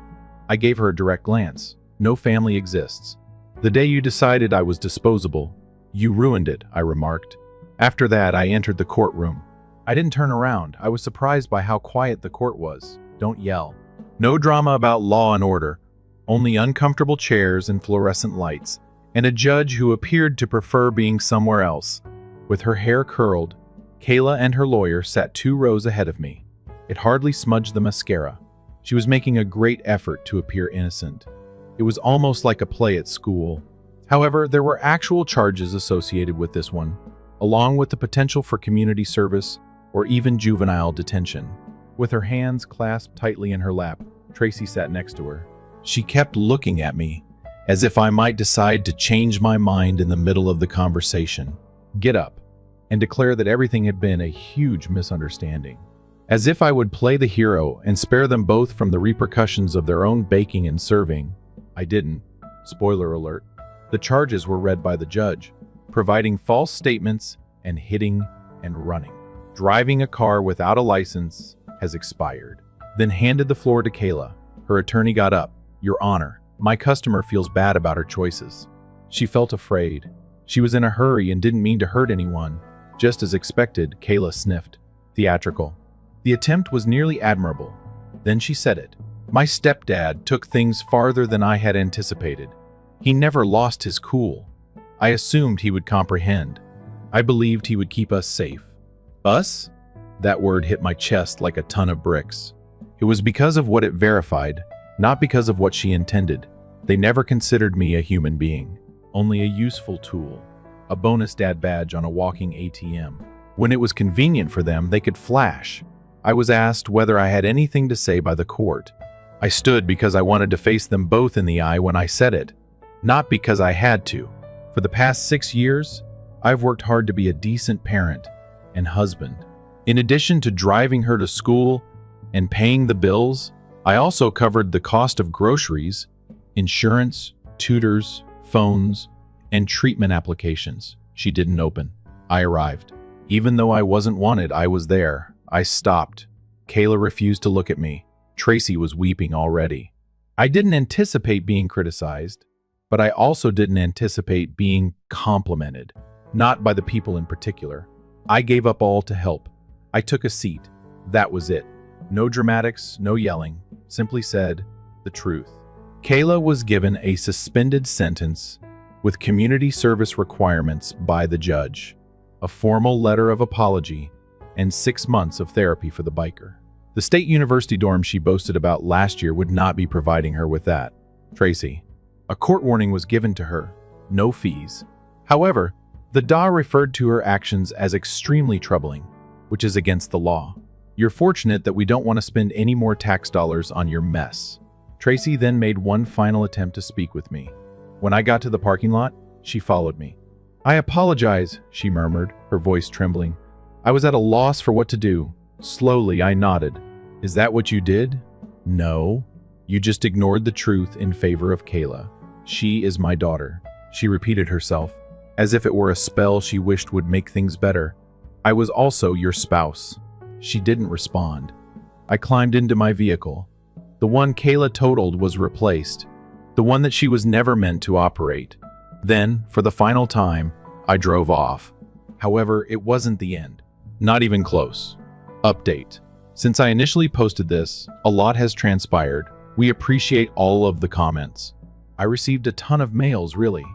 I gave her a direct glance. "No family exists. The day you decided I was disposable, you ruined it," I remarked. After that, I entered the courtroom. I didn't turn around. I was surprised by how quiet the court was. Don't yell. No drama about law and order. Only uncomfortable chairs and fluorescent lights, and a judge who appeared to prefer being somewhere else. With her hair curled, Kayla and her lawyer sat 2 rows ahead of me. It hardly smudged the mascara. She was making a great effort to appear innocent. It was almost like a play at school. However, there were actual charges associated with this one, along with the potential for community service or even juvenile detention. With her hands clasped tightly in her lap, Tracy sat next to her. She kept looking at me, as if I might decide to change my mind in the middle of the conversation, get up, and declare that everything had been a huge misunderstanding. As if I would play the hero and spare them both from the repercussions of their own baking and serving. I didn't. Spoiler alert. The charges were read by the judge, providing false statements and hitting and running. Driving a car without a license has expired. Then handed the floor to Kayla. Her attorney got up. "Your Honor, my customer feels bad about her choices." She felt afraid. She was in a hurry and didn't mean to hurt anyone. Just as expected, Kayla sniffed. Theatrical. The attempt was nearly admirable. Then she said it. "My stepdad took things farther than I had anticipated. He never lost his cool. I assumed he would comprehend. I believed he would keep us safe." Us? That word hit my chest like a ton of bricks. It was because of what it verified, not because of what she intended. They never considered me a human being, only a useful tool, a bonus dad badge on a walking ATM. When it was convenient for them, they could flash. I was asked whether I had anything to say by the court. I stood because I wanted to face them both in the eye when I said it, not because I had to. For the past 6 years, I've worked hard to be a decent parent and husband. In addition to driving her to school and paying the bills, I also covered the cost of groceries, insurance, tutors, phones, and treatment applications. She didn't open. I arrived. Even though I wasn't wanted, I was there. I stopped. Kayla refused to look at me. Tracy was weeping already. I didn't anticipate being criticized, but I also didn't anticipate being complimented. not by the people in particular. I gave up all to help. I took a seat. That was it. No dramatics, no yelling. Simply said the truth. Kayla was given a suspended sentence with community service requirements by the judge, a formal letter of apology, and 6 months of therapy for the biker. The state university dorm she boasted about last year would not be providing her with that. Tracy. A court warning was given to her. No fees. However, the DA referred to her actions as extremely troubling, which is against the law. You're fortunate that we don't want to spend any more tax dollars on your mess. Tracy then made one final attempt to speak with me. When I got to the parking lot, she followed me. I apologize, she murmured, her voice trembling. I was at a loss for what to do. Slowly, I nodded. Is that what you did? No. You just ignored the truth in favor of Kayla. She is my daughter. She repeated herself, as if it were a spell she wished would make things better. I was also your spouse. She didn't respond. I climbed into my vehicle. The one Kayla totaled was replaced, the one that she was never meant to operate. Then, for the final time, I drove off. However, it wasn't the end. Not even close. Update. Since I initially posted this, a lot has transpired. We appreciate all of the comments. I received a ton of mails, really.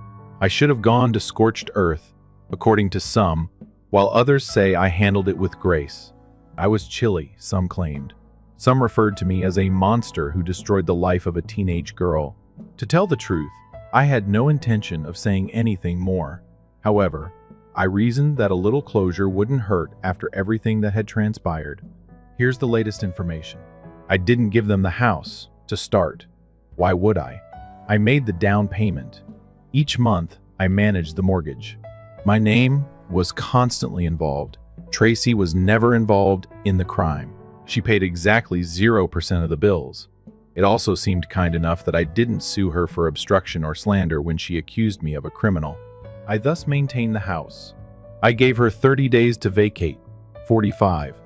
I should have gone to scorched earth, according to some, while others say I handled it with grace. I was chilly, some claimed. Some referred to me as a monster who destroyed the life of a teenage girl. To tell the truth, I had no intention of saying anything more. However, I reasoned that a little closure wouldn't hurt after everything that had transpired. Here's the latest information. I didn't give them the house to start. Why would I? I made the down payment. Each month, I managed the mortgage. My name was constantly involved. Tracy was never involved in the crime. She paid exactly 0% of the bills. It also seemed kind enough that I didn't sue her for obstruction or slander when she accused me of a criminal. I thus maintained the house. I gave her 30 days to vacate, 45,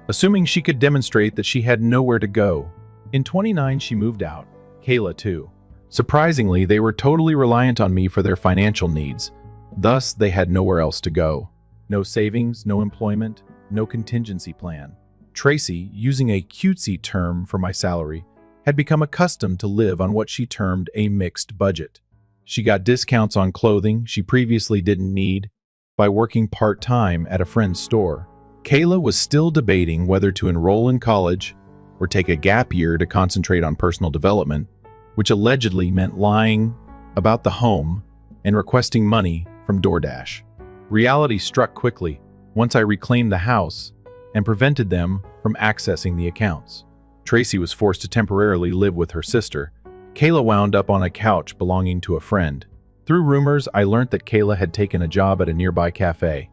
assuming she could demonstrate that she had nowhere to go. In 29, she moved out. Kayla, too. Surprisingly, they were totally reliant on me for their financial needs. Thus, they had nowhere else to go. No savings, no employment, no contingency plan. Tracy, using a cutesy term for my salary, had become accustomed to live on what she termed a mixed budget. She got discounts on clothing she previously didn't need by working part-time at a friend's store. Kayla was still debating whether to enroll in college or take a gap year to concentrate on personal development, which allegedly meant lying about the home and requesting money from DoorDash. Reality struck quickly once I reclaimed the house and prevented them from accessing the accounts. Tracy was forced to temporarily live with her sister. Kayla wound up on a couch belonging to a friend. Through rumors, I learned that Kayla had taken a job at a nearby cafe.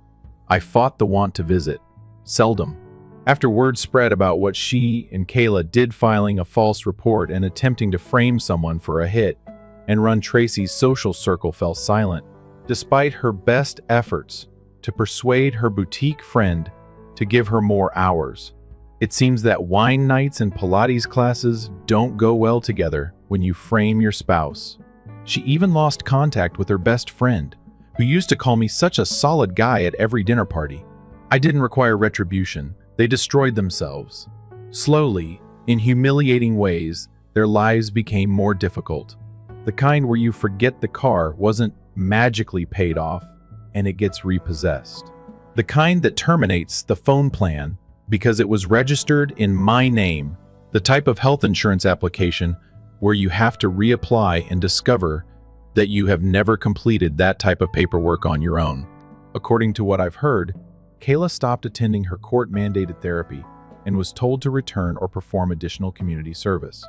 I fought the want to visit. Seldom. After word spread about what she and Kayla did, filing a false report and attempting to frame someone for a hit and run, Tracy's social circle fell silent, despite her best efforts to persuade her boutique friend to give her more hours. It seems that wine nights and Pilates classes don't go well together when you frame your spouse. She even lost contact with her best friend, who used to call me such a solid guy at every dinner party. I didn't require retribution. They destroyed themselves. Slowly, in humiliating ways, their lives became more difficult. The kind where you forget the car wasn't magically paid off and it gets repossessed. The kind that terminates the phone plan because it was registered in my name. The type of health insurance application where you have to reapply and discover that you have never completed that type of paperwork on your own. According to what I've heard, Kayla stopped attending her court-mandated therapy and was told to return or perform additional community service.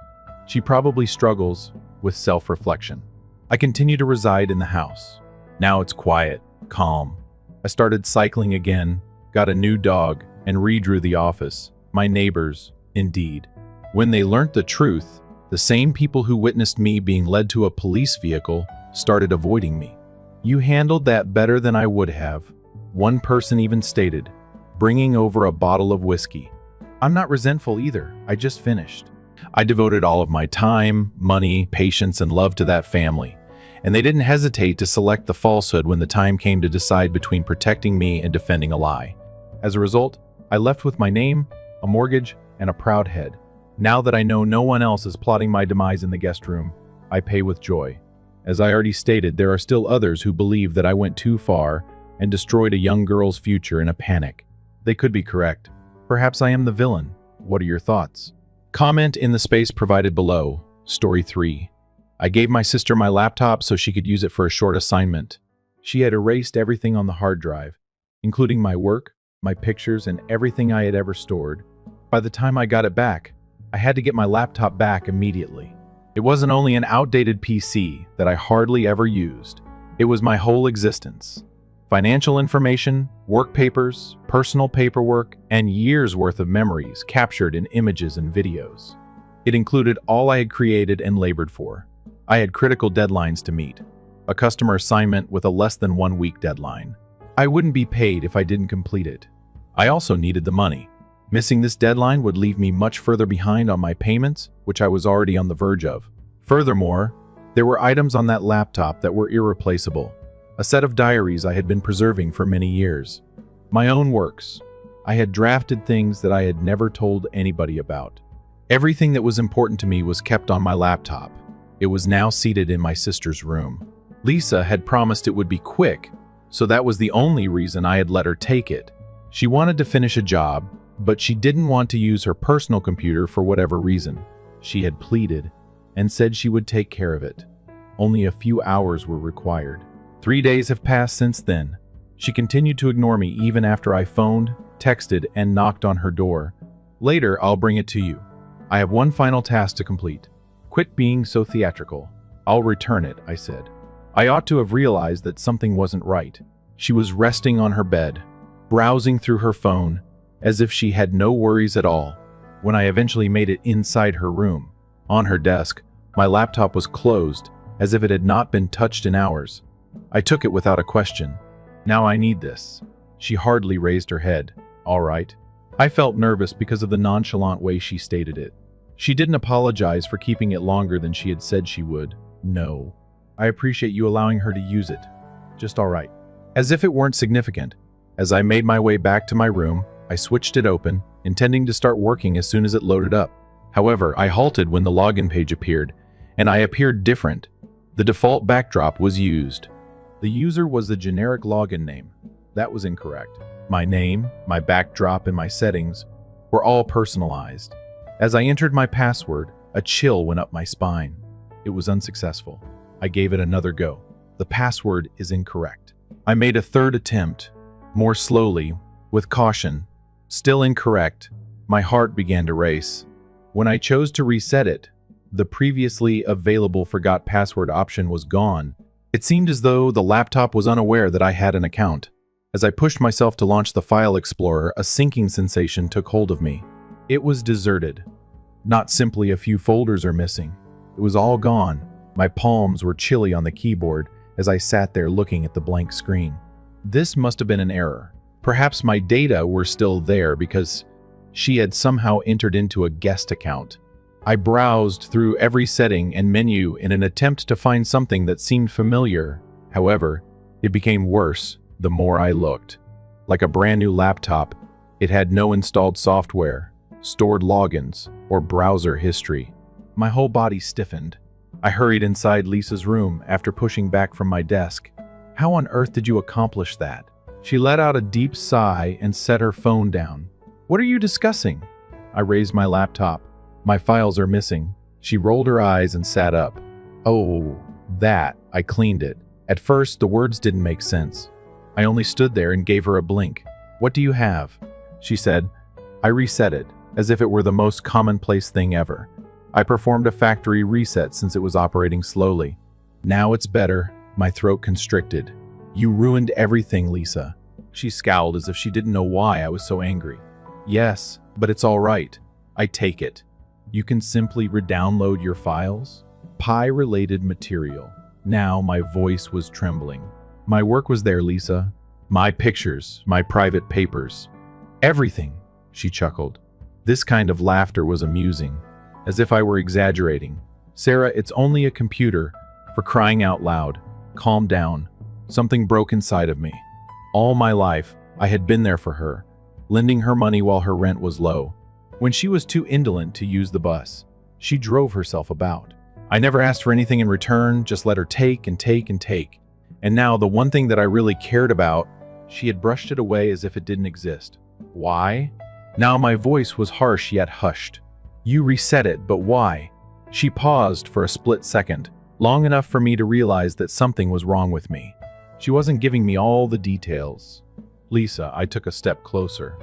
She probably struggles with self-reflection. I continue to reside in the house. Now it's quiet, calm. I started cycling again, got a new dog, and redrew the office. My neighbors, indeed. When they learnt the truth, the same people who witnessed me being led to a police vehicle started avoiding me. You handled that better than I would have. One person even stated, bringing over a bottle of whiskey. I'm not resentful either. I just finished. I devoted all of my time, money, patience, and love to that family, and they didn't hesitate to select the falsehood when the time came to decide between protecting me and defending a lie. As a result, I left with my name, a mortgage, and a proud head. Now that I know no one else is plotting my demise in the guest room, I pay with joy. As I already stated, there are still others who believe that I went too far and destroyed a young girl's future in a panic. They could be correct. Perhaps I am the villain. What are your thoughts? Comment in the space provided below. Story 3. I gave my sister my laptop so she could use it for a short assignment. She had erased everything on the hard drive, including my work, my pictures, and everything I had ever stored. By the time I got it back, I had to get my laptop back immediately. It wasn't only an outdated PC that I hardly ever used. It was my whole existence. Financial information, work papers, personal paperwork, and years' worth of memories captured in images and videos. It included all I had created and labored for. I had critical deadlines to meet, a customer assignment with a less than 1 week deadline. I wouldn't be paid if I didn't complete it. I also needed the money. Missing this deadline would leave me much further behind on my payments, which I was already on the verge of. Furthermore, there were items on that laptop that were irreplaceable. A set of diaries I had been preserving for many years. My own works. I had drafted things that I had never told anybody about. Everything that was important to me was kept on my laptop. It was now seated in my sister's room. Lisa had promised it would be quick, so that was the only reason I had let her take it. She wanted to finish a job, but she didn't want to use her personal computer for whatever reason. She had pleaded and said she would take care of it. Only a few hours were required. 3 days have passed since then. She continued to ignore me even after I phoned, texted, and knocked on her door. Later, I'll bring it to you. I have one final task to complete. Quit being so theatrical. I'll return it, I said. I ought to have realized that something wasn't right. She was resting on her bed, browsing through her phone, as if she had no worries at all. When I eventually made it inside her room, on her desk, my laptop was closed, as if it had not been touched in hours. I took it without a question. Now I need this. She hardly raised her head. All right. I felt nervous because of the nonchalant way she stated it. She didn't apologize for keeping it longer than she had said she would. No. I appreciate you allowing her to use it. Just all right. As if it weren't significant. As I made my way back to my room, I switched it open, intending to start working as soon as it loaded up. However, I halted when the login page appeared, and I appeared different. The default backdrop was used. The user was the generic login name. That was incorrect. My name, my backdrop, and my settings were all personalized. As I entered my password, a chill went up my spine. It was unsuccessful. I gave it another go. The password is incorrect. I made a third attempt, more slowly, with caution. Still incorrect. My heart began to race. When I chose to reset it, the previously available forgot password option was gone. It seemed as though the laptop was unaware that I had an account. As I pushed myself to launch the file explorer, a sinking sensation took hold of me. It was deserted. Not simply a few folders are missing. It was all gone. My palms were chilly on the keyboard as I sat there looking at the blank screen. This must have been an error. Perhaps my data were still there because she had somehow entered into a guest account. I browsed through every setting and menu in an attempt to find something that seemed familiar. However, it became worse the more I looked. Like a brand new laptop, it had no installed software, stored logins, or browser history. My whole body stiffened. I hurried inside Lisa's room after pushing back from my desk. How on earth did you accomplish that? She let out a deep sigh and set her phone down. What are you discussing? I raised my laptop. My files are missing. She rolled her eyes and sat up. Oh, that. I cleaned it. At first, the words didn't make sense. I only stood there and gave her a blink. What do you have? She said. I reset it, as if it were the most commonplace thing ever. I performed a factory reset since it was operating slowly. Now it's better. My throat constricted. You ruined everything, Lisa. She scowled as if she didn't know why I was so angry. Yes, but it's all right. I take it. You can simply re-download your files? Pi-related material. Now my voice was trembling. My work was there, Lisa. My pictures, my private papers. Everything, she chuckled. This kind of laughter was amusing, as if I were exaggerating. Sarah, it's only a computer. For crying out loud, calm down. Something broke inside of me. All my life, I had been there for her, lending her money while her rent was low. When she was too indolent to use the bus, she drove herself about. I never asked for anything in return, just let her take and take and take. And now the one thing that I really cared about, she had brushed it away as if it didn't exist. Why? Now my voice was harsh yet hushed. You reset it, but why? She paused for a split second, long enough for me to realize that something was wrong with me. She wasn't giving me all the details. Lisa, I took a step closer.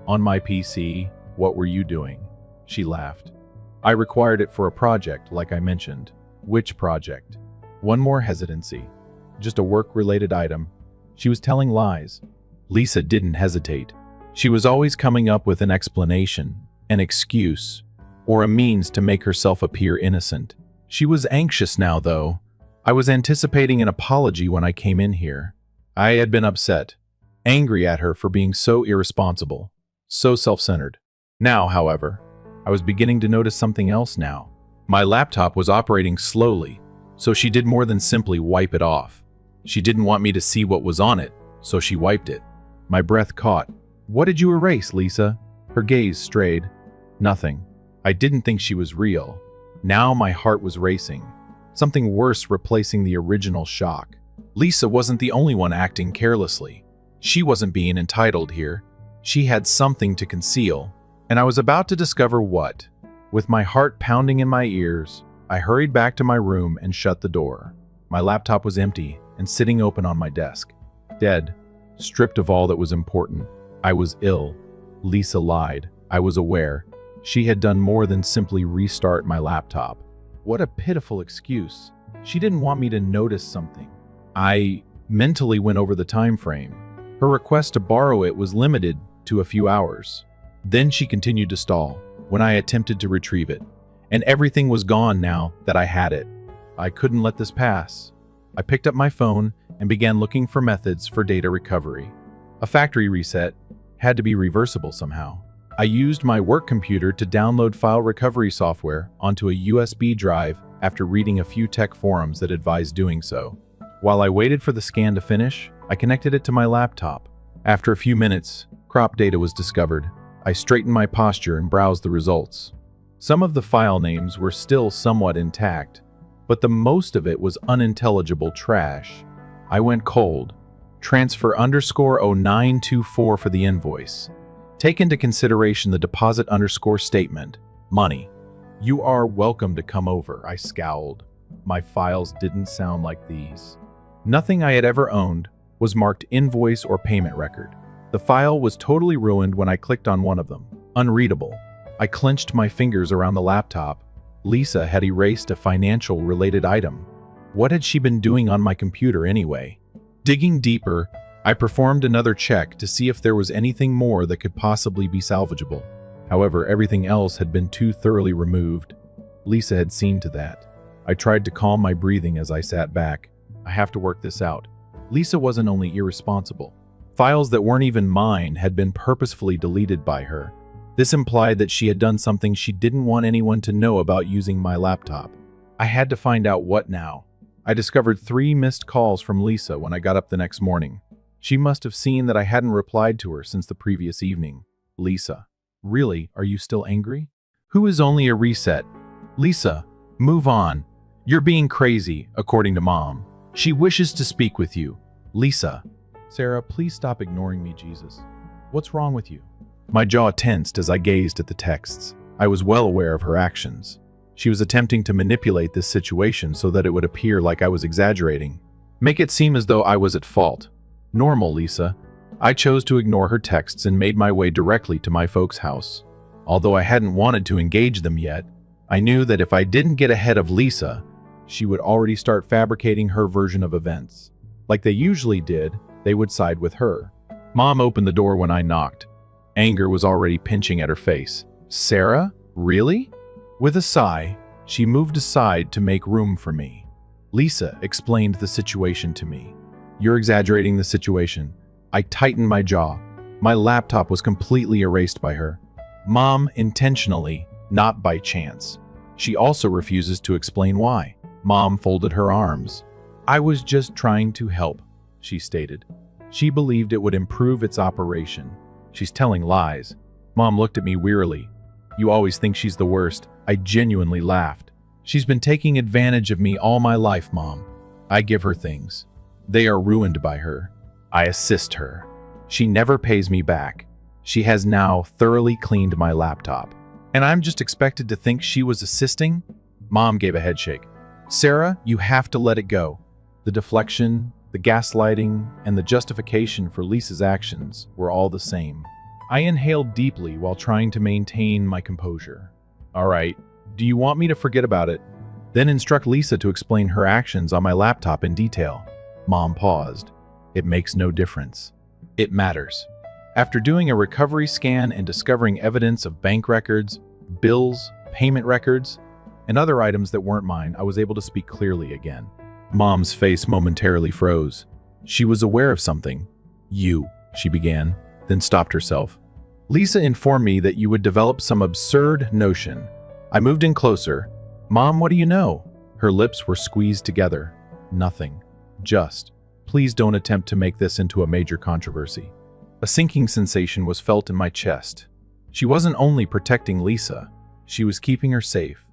On my PC, what were you doing? She laughed. I required it for a project, like I mentioned. Which project? One more hesitancy. Just a work-related item. She was telling lies. Lisa didn't hesitate. She was always coming up with an explanation, an excuse, or a means to make herself appear innocent. She was anxious now, though. I was anticipating an apology when I came in here. I had been upset, angry at her for being so irresponsible, so self-centered. Now, however, I was beginning to notice something else now. My laptop was operating slowly, so she did more than simply wipe it off. She didn't want me to see what was on it, so she wiped it. My breath caught. What did you erase, Lisa? Her gaze strayed. Nothing. I didn't think she was real. Now my heart was racing. Something worse replacing the original shock. Lisa wasn't the only one acting carelessly. She wasn't being entitled here. She had something to conceal, and I was about to discover what. With my heart pounding in my ears, I hurried back to my room and shut the door. My laptop was empty and sitting open on my desk. Dead, stripped of all that was important. I was ill. Lisa lied. I was aware. She had done more than simply restart my laptop. What a pitiful excuse. She didn't want me to notice something. I mentally went over the time frame. Her request to borrow it was limited to a few hours. Then she continued to stall when I attempted to retrieve it, and everything was gone now that I had it. I couldn't let this pass. I picked up my phone and began looking for methods for data recovery. A factory reset had to be reversible somehow. I used my work computer to download file recovery software onto a USB drive after reading a few tech forums that advised doing so. While I waited for the scan to finish, I connected it to my laptop. After a few minutes, crop data was discovered. I straightened my posture and browsed the results. Some of the file names were still somewhat intact, but the most of it was unintelligible trash. I went cold. Transfer _0924 for the invoice. Take into consideration the deposit _statement. Money. You are welcome to come over, I scowled. My files didn't sound like these. Nothing I had ever owned was marked invoice or payment record. The file was totally ruined when I clicked on one of them. Unreadable. I clenched my fingers around the laptop. Lisa had erased a financial-related item. What had she been doing on my computer anyway? Digging deeper, I performed another check to see if there was anything more that could possibly be salvageable. However, everything else had been too thoroughly removed. Lisa had seen to that. I tried to calm my breathing as I sat back. I have to work this out. Lisa wasn't only irresponsible. Files that weren't even mine had been purposefully deleted by her. This implied that she had done something she didn't want anyone to know about using my laptop. I had to find out what now. I discovered 3 missed calls from Lisa when I got up the next morning. She must have seen that I hadn't replied to her since the previous evening. Lisa. Really, are you still angry? Who is only a reset? Lisa, move on. You're being crazy, according to Mom. She wishes to speak with you. Lisa. Sarah, please stop ignoring me, Jesus. What's wrong with you? My jaw tensed as I gazed at the texts. I was well aware of her actions. She was attempting to manipulate this situation so that it would appear like I was exaggerating. Make it seem as though I was at fault. Normal, Lisa. I chose to ignore her texts and made my way directly to my folks' house. Although I hadn't wanted to engage them yet, I knew that if I didn't get ahead of Lisa, she would already start fabricating her version of events. Like they usually did, they would side with her. Mom opened the door when I knocked. Anger was already pinching at her face. Sarah? Really? With a sigh, she moved aside to make room for me. Lisa explained the situation to me. You're exaggerating the situation. I tightened my jaw. My laptop was completely erased by her. Mom, intentionally, not by chance. She also refuses to explain why. Mom folded her arms. I was just trying to help, she stated. She believed it would improve its operation. She's telling lies. Mom looked at me wearily. You always think she's the worst. I genuinely laughed. She's been taking advantage of me all my life, Mom. I give her things. They are ruined by her. I assist her. She never pays me back. She has now thoroughly cleaned my laptop. And I'm just expected to think she was assisting? Mom gave a headshake. Sarah, you have to let it go. The deflection, the gaslighting, and the justification for Lisa's actions were all the same. I inhaled deeply while trying to maintain my composure. All right, do you want me to forget about it? Then instruct Lisa to explain her actions on my laptop in detail. Mom paused. It makes no difference. It matters. After doing a recovery scan and discovering evidence of bank records, bills, payment records, and other items that weren't mine, I was able to speak clearly again. Mom's face momentarily froze. She was aware of something. She began, then stopped herself. Lisa informed me that you would develop some absurd notion. I moved in closer. Mom, what do you know? Her lips were squeezed together. Nothing. Just. Please don't attempt to make this into a major controversy. A sinking sensation was felt in my chest. She wasn't only protecting Lisa, she was keeping her safe.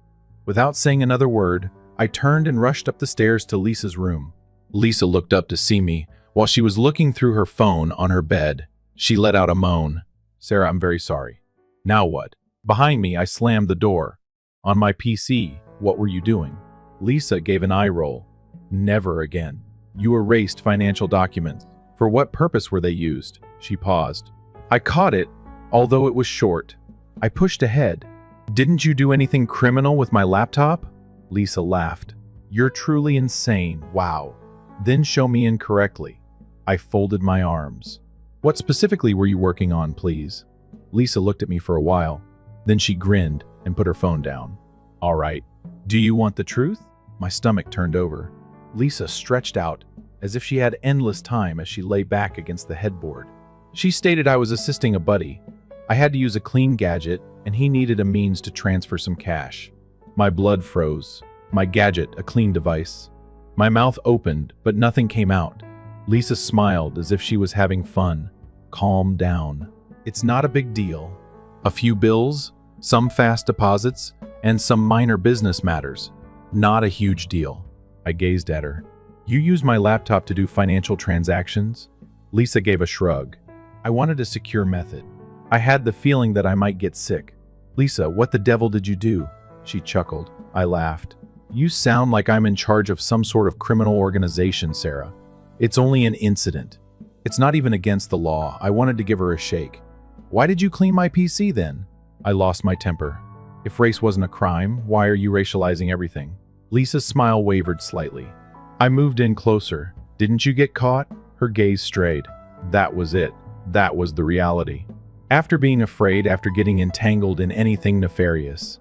Without saying another word, I turned and rushed up the stairs to Lisa's room. Lisa looked up to see me. While she was looking through her phone on her bed, she let out a moan. Sarah, I'm very sorry. Now what? Behind me, I slammed the door. On my PC, what were you doing? Lisa gave an eye roll. Never again. You erased financial documents. For what purpose were they used? She paused. I caught it, although it was short. I pushed ahead. Didn't you do anything criminal with my laptop? Lisa laughed. You're truly insane, wow. Then show me incorrectly. I folded my arms. What specifically were you working on, please? Lisa looked at me for a while. Then she grinned and put her phone down. All right. Do you want the truth? My stomach turned over. Lisa stretched out as if she had endless time as she lay back against the headboard. She stated I was assisting a buddy. I had to use a clean gadget, and he needed a means to transfer some cash. My blood froze. My gadget, a clean device. My mouth opened, but nothing came out. Lisa smiled as if she was having fun. Calm down. It's not a big deal. A few bills, some fast deposits, and some minor business matters. Not a huge deal. I gazed at her. You use my laptop to do financial transactions? Lisa gave a shrug. I wanted a secure method. I had the feeling that I might get sick. Lisa, what the devil did you do? She chuckled. I laughed. You sound like I'm in charge of some sort of criminal organization, Sarah. It's only an incident. It's not even against the law. I wanted to give her a shake. Why did you clean my PC then? I lost my temper. If race wasn't a crime, why are you racializing everything? Lisa's smile wavered slightly. I moved in closer. Didn't you get caught? Her gaze strayed. That was it. That was the reality. After being afraid, after getting entangled in anything nefarious,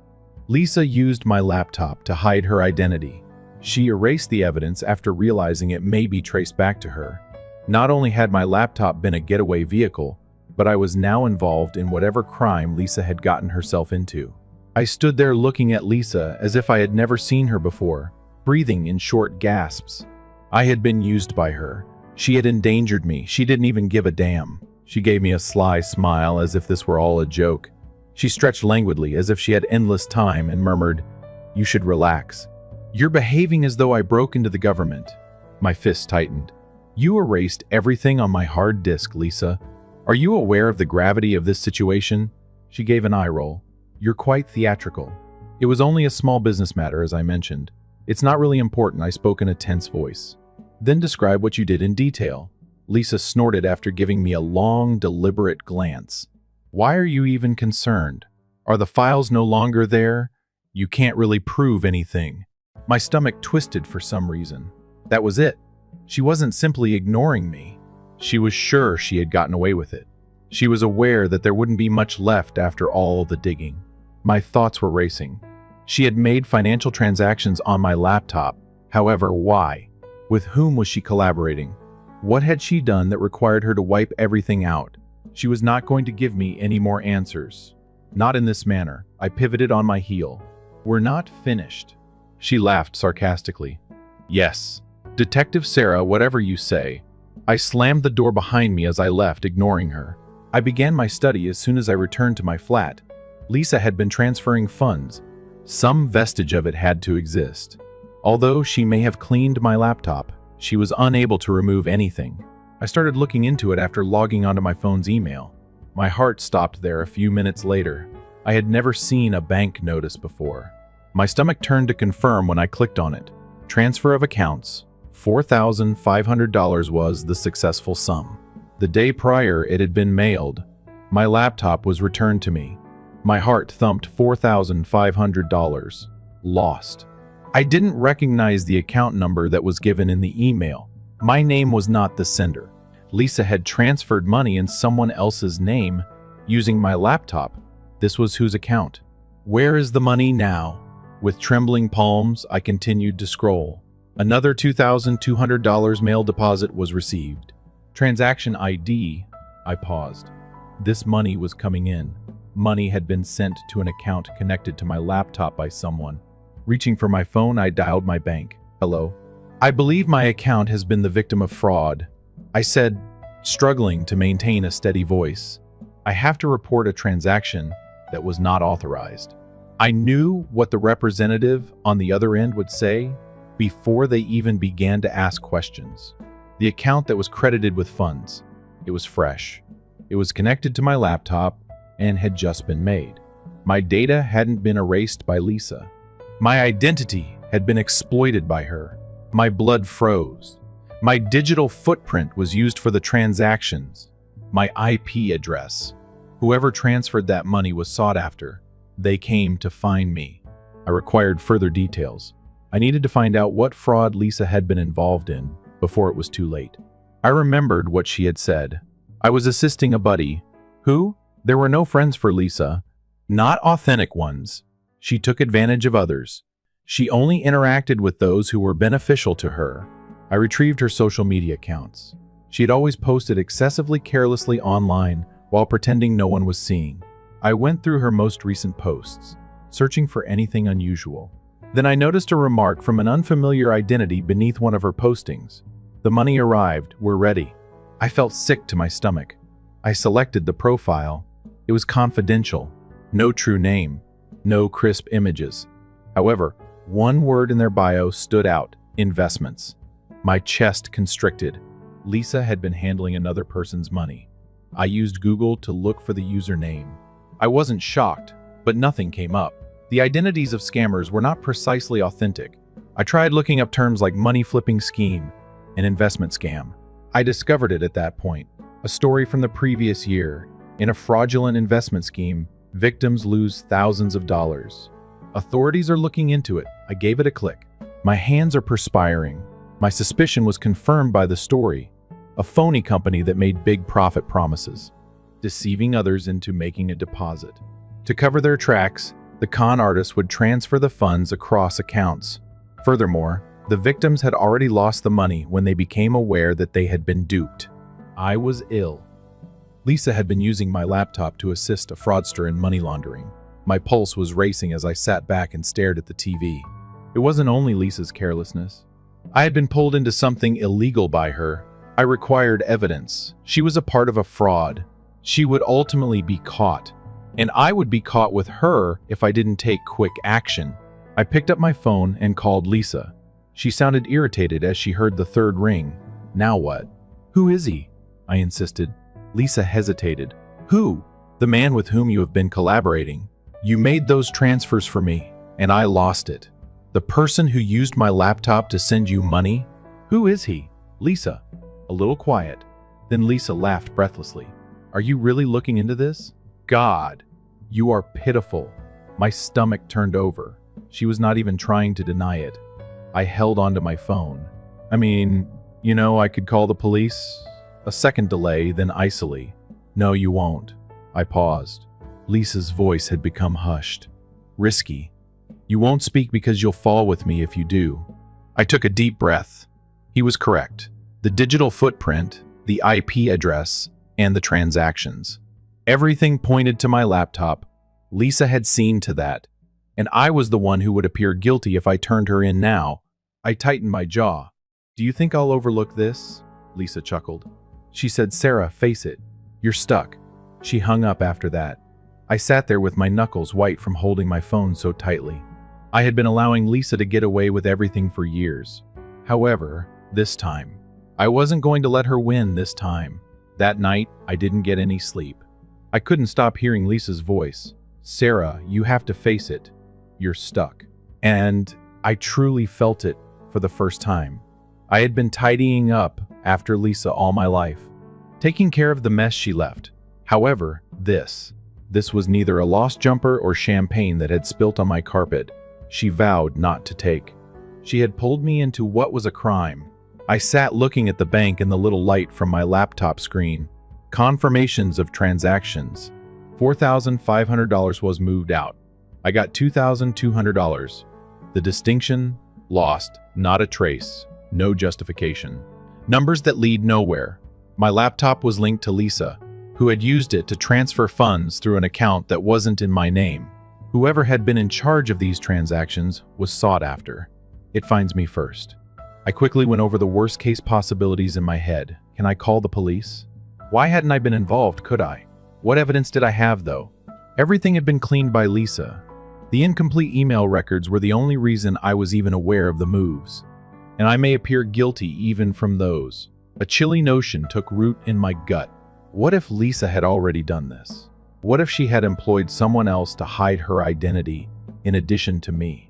Lisa used my laptop to hide her identity. She erased the evidence after realizing it may be traced back to her. Not only had my laptop been a getaway vehicle, but I was now involved in whatever crime Lisa had gotten herself into. I stood there looking at Lisa as if I had never seen her before, breathing in short gasps. I had been used by her. She had endangered me. She didn't even give a damn. She gave me a sly smile as if this were all a joke. She stretched languidly as if she had endless time and murmured, "You should relax. You're behaving as though I broke into the government." My fists tightened. You erased everything on my hard disk, Lisa. Are you aware of the gravity of this situation? She gave an eye roll. You're quite theatrical. It was only a small business matter, as I mentioned. It's not really important, I spoke in a tense voice. Then describe what you did in detail. Lisa snorted after giving me a long, deliberate glance. Why are you even concerned? Are the files no longer there? You can't really prove anything. My stomach twisted for some reason. That was it. She wasn't simply ignoring me. She was sure she had gotten away with it. She was aware that there wouldn't be much left after all the digging. My thoughts were racing. She had made financial transactions on my laptop. However, why? With whom was she collaborating? What had she done that required her to wipe everything out? She was not going to give me any more answers. Not in this manner. I pivoted on my heel. We're not finished. She laughed sarcastically. Yes, Detective Sarah, whatever you say. I slammed the door behind me as I left, ignoring her. I began my study as soon as I returned to my flat. Lisa had been transferring funds. Some vestige of it had to exist. Although she may have cleaned my laptop, she was unable to remove anything. I started looking into it after logging onto my phone's email. My heart stopped there a few minutes later. I had never seen a bank notice before. My stomach turned to confirm when I clicked on it. Transfer of accounts. $4,500 was the successful sum. The day prior it had been mailed. My laptop was returned to me. My heart thumped. $4,500. Lost. I didn't recognize the account number that was given in the email. My name was not the sender. Lisa had transferred money in someone else's name using my laptop. This was whose account? Where is the money now? With trembling palms, I continued to scroll. Another $2,200 mail deposit was received. Transaction ID. I paused. This money was coming in. Money had been sent to an account connected to my laptop by someone. Reaching for my phone, I dialed my bank. Hello? I believe my account has been the victim of fraud, I said, struggling to maintain a steady voice. I have to report a transaction that was not authorized. I knew what the representative on the other end would say before they even began to ask questions. The account that was credited with funds. It was fresh. It was connected to my laptop and had just been made. My data hadn't been erased by Lisa. My identity had been exploited by her. My blood froze. My digital footprint was used for the transactions. My IP address. Whoever transferred that money was sought after. They came to find me. I required further details. I needed to find out what fraud Lisa had been involved in before it was too late. I remembered what she had said. I was assisting a buddy. Who? There were no friends for Lisa. Not authentic ones. She took advantage of others. She only interacted with those who were beneficial to her. I retrieved her social media accounts. She had always posted excessively carelessly online while pretending no one was seeing. I went through her most recent posts, searching for anything unusual. Then I noticed a remark from an unfamiliar identity beneath one of her postings. The money arrived, we're ready. I felt sick to my stomach. I selected the profile. It was confidential. No true name. No crisp images. However, one word in their bio stood out: investments. My chest constricted. Lisa had been handling another person's money. I used Google to look for the username. I wasn't shocked, but nothing came up. The identities of scammers were not precisely authentic. I tried looking up terms like money flipping scheme and investment scam. I discovered it at that point. A story from the previous year. In a fraudulent investment scheme, victims lose thousands of dollars. Authorities are looking into it. I gave it a click. My hands are perspiring. My suspicion was confirmed by the story. A phony company that made big profit promises, deceiving others into making a deposit. To cover their tracks, the con artists would transfer the funds across accounts. Furthermore, the victims had already lost the money when they became aware that they had been duped. I was ill. Lisa had been using my laptop to assist a fraudster in money laundering. My pulse was racing as I sat back and stared at the TV. It wasn't only Lisa's carelessness. I had been pulled into something illegal by her. I required evidence. She was a part of a fraud. She would ultimately be caught. And I would be caught with her if I didn't take quick action. I picked up my phone and called Lisa. She sounded irritated as she heard the third ring. Now what? Who is he? I insisted. Lisa hesitated. Who? The man with whom you have been collaborating. You made those transfers for me, and I lost it. The person who used my laptop to send you money? Who is he? Lisa. A little quiet. Then Lisa laughed breathlessly. Are you really looking into this? God, you are pitiful. My stomach turned over. She was not even trying to deny it. I held onto my phone. I could call the police. A second delay, then icily. No, you won't. I paused. Lisa's voice had become hushed. Risky. You won't speak because you'll fall with me if you do. I took a deep breath. He was correct. The digital footprint, the IP address, and the transactions. Everything pointed to my laptop. Lisa had seen to that. and I was the one who would appear guilty if I turned her in now. I tightened my jaw. "Do you think I'll overlook this?" Lisa chuckled. She said, "Sarah, face it. You're stuck." She hung up after that. I sat there with my knuckles white from holding my phone so tightly. I had been allowing Lisa to get away with everything for years. However, this time, I wasn't going to let her win this time. That night, I didn't get any sleep. I couldn't stop hearing Lisa's voice. "Sarah, you have to face it. You're stuck." And I truly felt it for the first time. I had been tidying up after Lisa all my life, taking care of the mess she left. However, this was neither a lost jumper or champagne that had spilt on my carpet. She vowed not to take. She had pulled me into what was a crime. I sat looking at the bank and the little light from my laptop screen. Confirmations of transactions. $4,500 was moved out. I got $2,200. The distinction? Lost. Not a trace. No justification. Numbers that lead nowhere. My laptop was linked to Lisa, who had used it to transfer funds through an account that wasn't in my name. Whoever had been in charge of these transactions was sought after. It finds me first. I quickly went over the worst-case possibilities in my head. Can I call the police? Why hadn't I been involved, could I? What evidence did I have, though? Everything had been cleaned by Lisa. The incomplete email records were the only reason I was even aware of the moves. And I may appear guilty even from those. A chilly notion took root in my gut. What if Lisa had already done this? What if she had employed someone else to hide her identity in addition to me?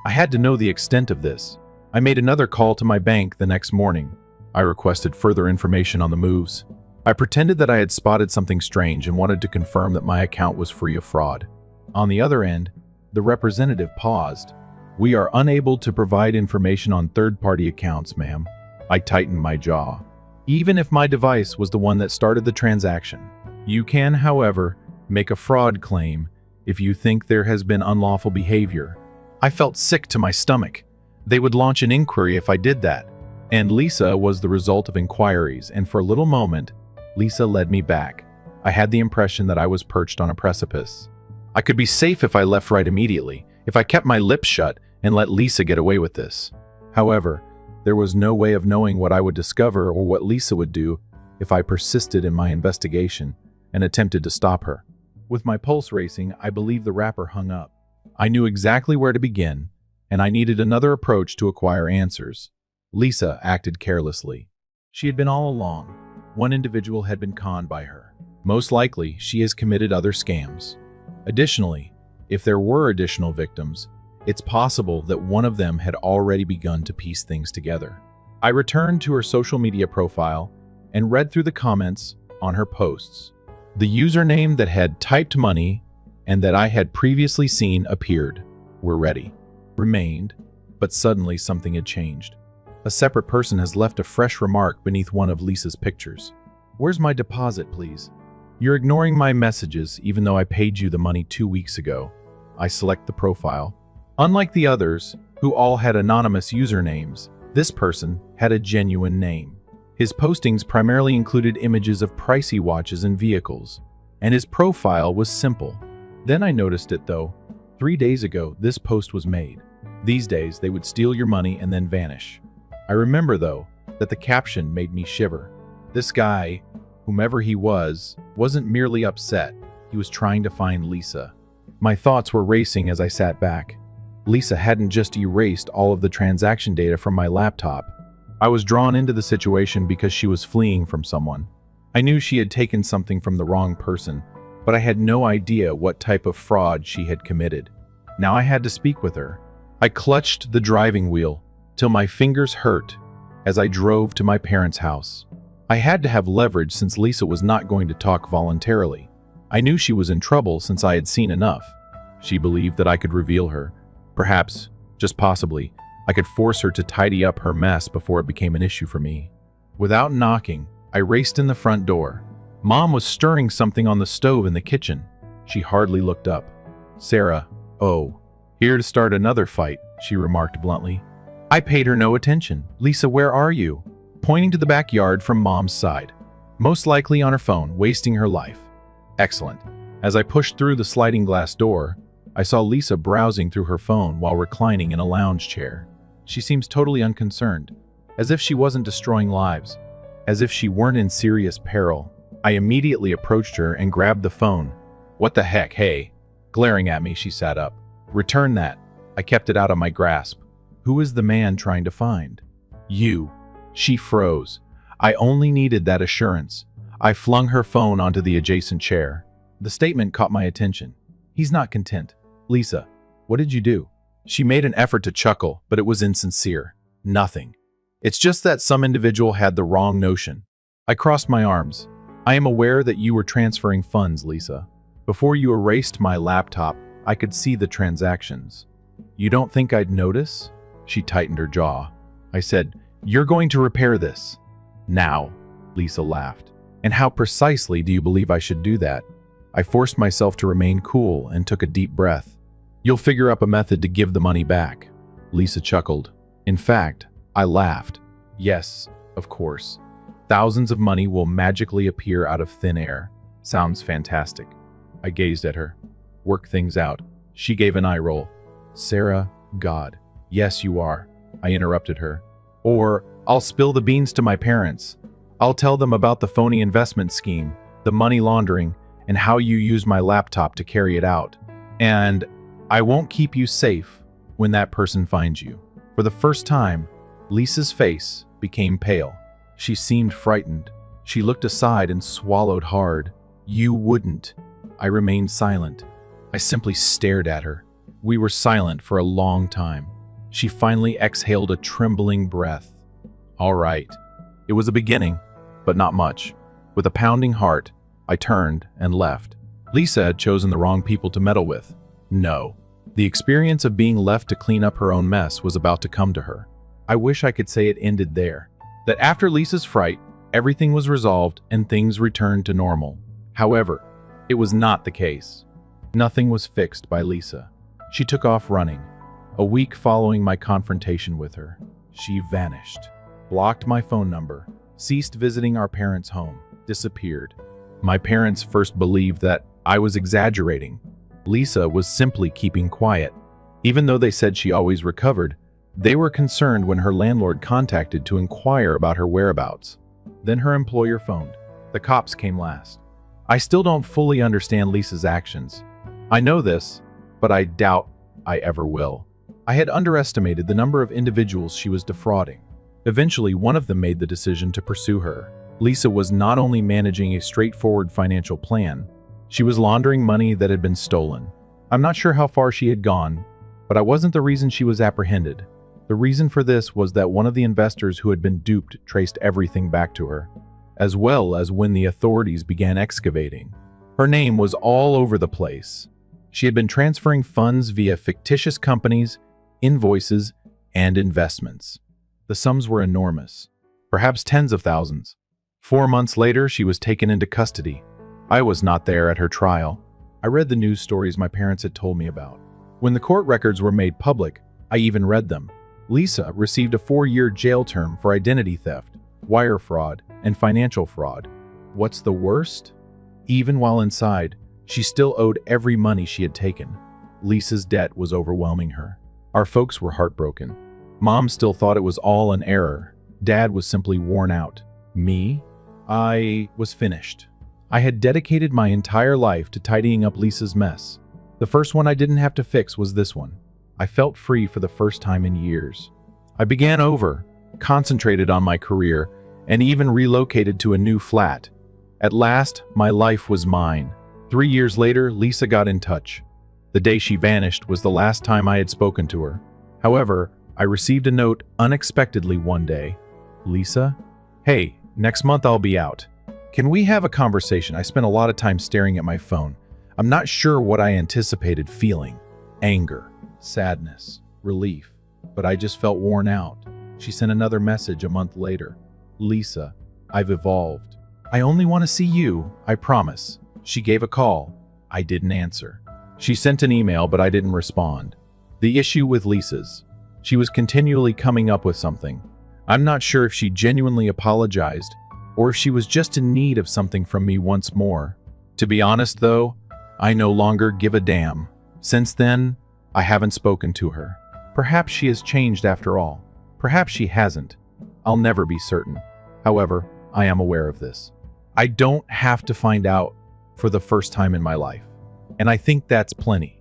I had to know the extent of this. I made another call to my bank the next morning. I requested further information on the moves. I pretended that I had spotted something strange and wanted to confirm that my account was free of fraud. On the other end, the representative paused. "We are unable to provide information on third-party accounts, ma'am." I tightened my jaw. "Even if my device was the one that started the transaction. You can, however, make a fraud claim if you think there has been unlawful behavior." I felt sick to my stomach. They would launch an inquiry if I did that. And Lisa was the result of inquiries, and for a little moment, Lisa led me back. I had the impression that I was perched on a precipice. I could be safe if I left right immediately, if I kept my lips shut and let Lisa get away with this. However, there was no way of knowing what I would discover or what Lisa would do if I persisted in my investigation and attempted to stop her. With my pulse racing, I believe the rapper hung up. I knew exactly where to begin, and I needed another approach to acquire answers. Lisa acted carelessly. She had been all along. One individual had been conned by her. Most likely, she has committed other scams. Additionally, if there were additional victims, it's possible that one of them had already begun to piece things together. I returned to her social media profile and read through the comments on her posts. The username that had typed money and that I had previously seen appeared. "We're ready." Remained, but suddenly something had changed. A separate person has left a fresh remark beneath one of Lisa's pictures. "Where's my deposit, please? You're ignoring my messages even though I paid you the money 2 weeks ago." I select the profile. Unlike the others, who all had anonymous usernames, this person had a genuine name. His postings primarily included images of pricey watches and vehicles, and his profile was simple. Then I noticed it though. 3 days ago, this post was made. These days, they would steal your money and then vanish. I remember, though, that the caption made me shiver. This guy, whomever he was, wasn't merely upset. He was trying to find Lisa. My thoughts were racing as I sat back. Lisa hadn't just erased all of the transaction data from my laptop. I was drawn into the situation because she was fleeing from someone. I knew she had taken something from the wrong person, but I had no idea what type of fraud she had committed. Now I had to speak with her. I clutched the driving wheel till my fingers hurt as I drove to my parents' house. I had to have leverage since Lisa was not going to talk voluntarily. I knew she was in trouble since I had seen enough. She believed that I could reveal her. Perhaps, just possibly, I could force her to tidy up her mess before it became an issue for me. Without knocking, I raced in the front door. Mom was stirring something on the stove in the kitchen. She hardly looked up. "Sarah, oh, here to start another fight," she remarked bluntly. I paid her no attention. "Lisa, where are you?" Pointing to the backyard from Mom's side. Most likely on her phone, wasting her life. Excellent. As I pushed through the sliding glass door, I saw Lisa browsing through her phone while reclining in a lounge chair. She seems totally unconcerned, as if she wasn't destroying lives, as if she weren't in serious peril. I immediately approached her and grabbed the phone. "What the heck, hey?" Glaring at me, she sat up. "Return that." I kept it out of my grasp. "Who is the man trying to find?" "You." She froze. I only needed that assurance. I flung her phone onto the adjacent chair. The statement caught my attention. "He's not content." "Lisa, what did you do?" She made an effort to chuckle, but it was insincere. "Nothing. It's just that some individual had the wrong notion." I crossed my arms. "I am aware that you were transferring funds, Lisa. Before you erased my laptop, I could see the transactions." "You don't think I'd notice?" She tightened her jaw. I said, "You're going to repair this." "Now," Lisa laughed. "And how precisely do you believe I should do that?" I forced myself to remain cool and took a deep breath. "You'll figure up a method to give the money back." Lisa chuckled. In fact, I laughed. "Yes, of course. Thousands of money will magically appear out of thin air. Sounds fantastic." I gazed at her. "Work things out." She gave an eye roll. "Sarah, God." "Yes, you are," I interrupted her. "Or I'll spill the beans to my parents. I'll tell them about the phony investment scheme, the money laundering, and how you used my laptop to carry it out. And I won't keep you safe when that person finds you." For the first time, Lisa's face became pale. She seemed frightened. She looked aside and swallowed hard. "You wouldn't." I remained silent. I simply stared at her. We were silent for a long time. She finally exhaled a trembling breath. "All right." It was a beginning, but not much. With a pounding heart, I turned and left. Lisa had chosen the wrong people to meddle with. No. The experience of being left to clean up her own mess was about to come to her. I wish I could say it ended there. That after Lisa's fright, everything was resolved and things returned to normal. However, it was not the case. Nothing was fixed by Lisa. She took off running. A week following my confrontation with her, she vanished, blocked my phone number, ceased visiting our parents' home, disappeared. My parents first believed that I was exaggerating. Lisa was simply keeping quiet. Even though they said she always recovered, they were concerned when her landlord contacted to inquire about her whereabouts. Then her employer phoned. The cops came last. I still don't fully understand Lisa's actions. I know this, but I doubt I ever will. I had underestimated the number of individuals she was defrauding. Eventually, one of them made the decision to pursue her. Lisa was not only managing a straightforward financial plan, she was laundering money that had been stolen. I'm not sure how far she had gone, but I wasn't the reason she was apprehended. The reason for this was that one of the investors who had been duped traced everything back to her, as well as when the authorities began excavating. Her name was all over the place. She had been transferring funds via fictitious companies, invoices, and investments. The sums were enormous, perhaps tens of thousands. 4 months later, she was taken into custody. I was not there at her trial. I read the news stories my parents had told me about. When the court records were made public, I even read them. Lisa received a 4-year jail term for identity theft, wire fraud, and financial fraud. What's the worst? Even while inside, she still owed every money she had taken. Lisa's debt was overwhelming her. Our folks were heartbroken. Mom still thought it was all an error. Dad was simply worn out. Me? I was finished. I had dedicated my entire life to tidying up Lisa's mess. The first one I didn't have to fix was this one. I felt free for the first time in years. I began over, concentrated on my career, and even relocated to a new flat. At last, my life was mine. 3 years later, Lisa got in touch. The day she vanished was the last time I had spoken to her. However, I received a note unexpectedly one day. "Lisa? Hey, next month I'll be out. Can we have a conversation? I spent a lot of time staring at my phone. I'm not sure what I anticipated feeling. Anger, sadness, relief. But I just felt worn out." She sent another message a month later. "Lisa, I've evolved. I only want to see you, I promise." She gave a call. I didn't answer. She sent an email, but I didn't respond. The issue with Lisa's. She was continually coming up with something. I'm not sure if she genuinely apologized, or if she was just in need of something from me once more. To be honest though, I no longer give a damn. Since then, I haven't spoken to her. Perhaps she has changed after all. Perhaps she hasn't. I'll never be certain. However, I am aware of this. I don't have to find out for the first time in my life. And I think that's plenty.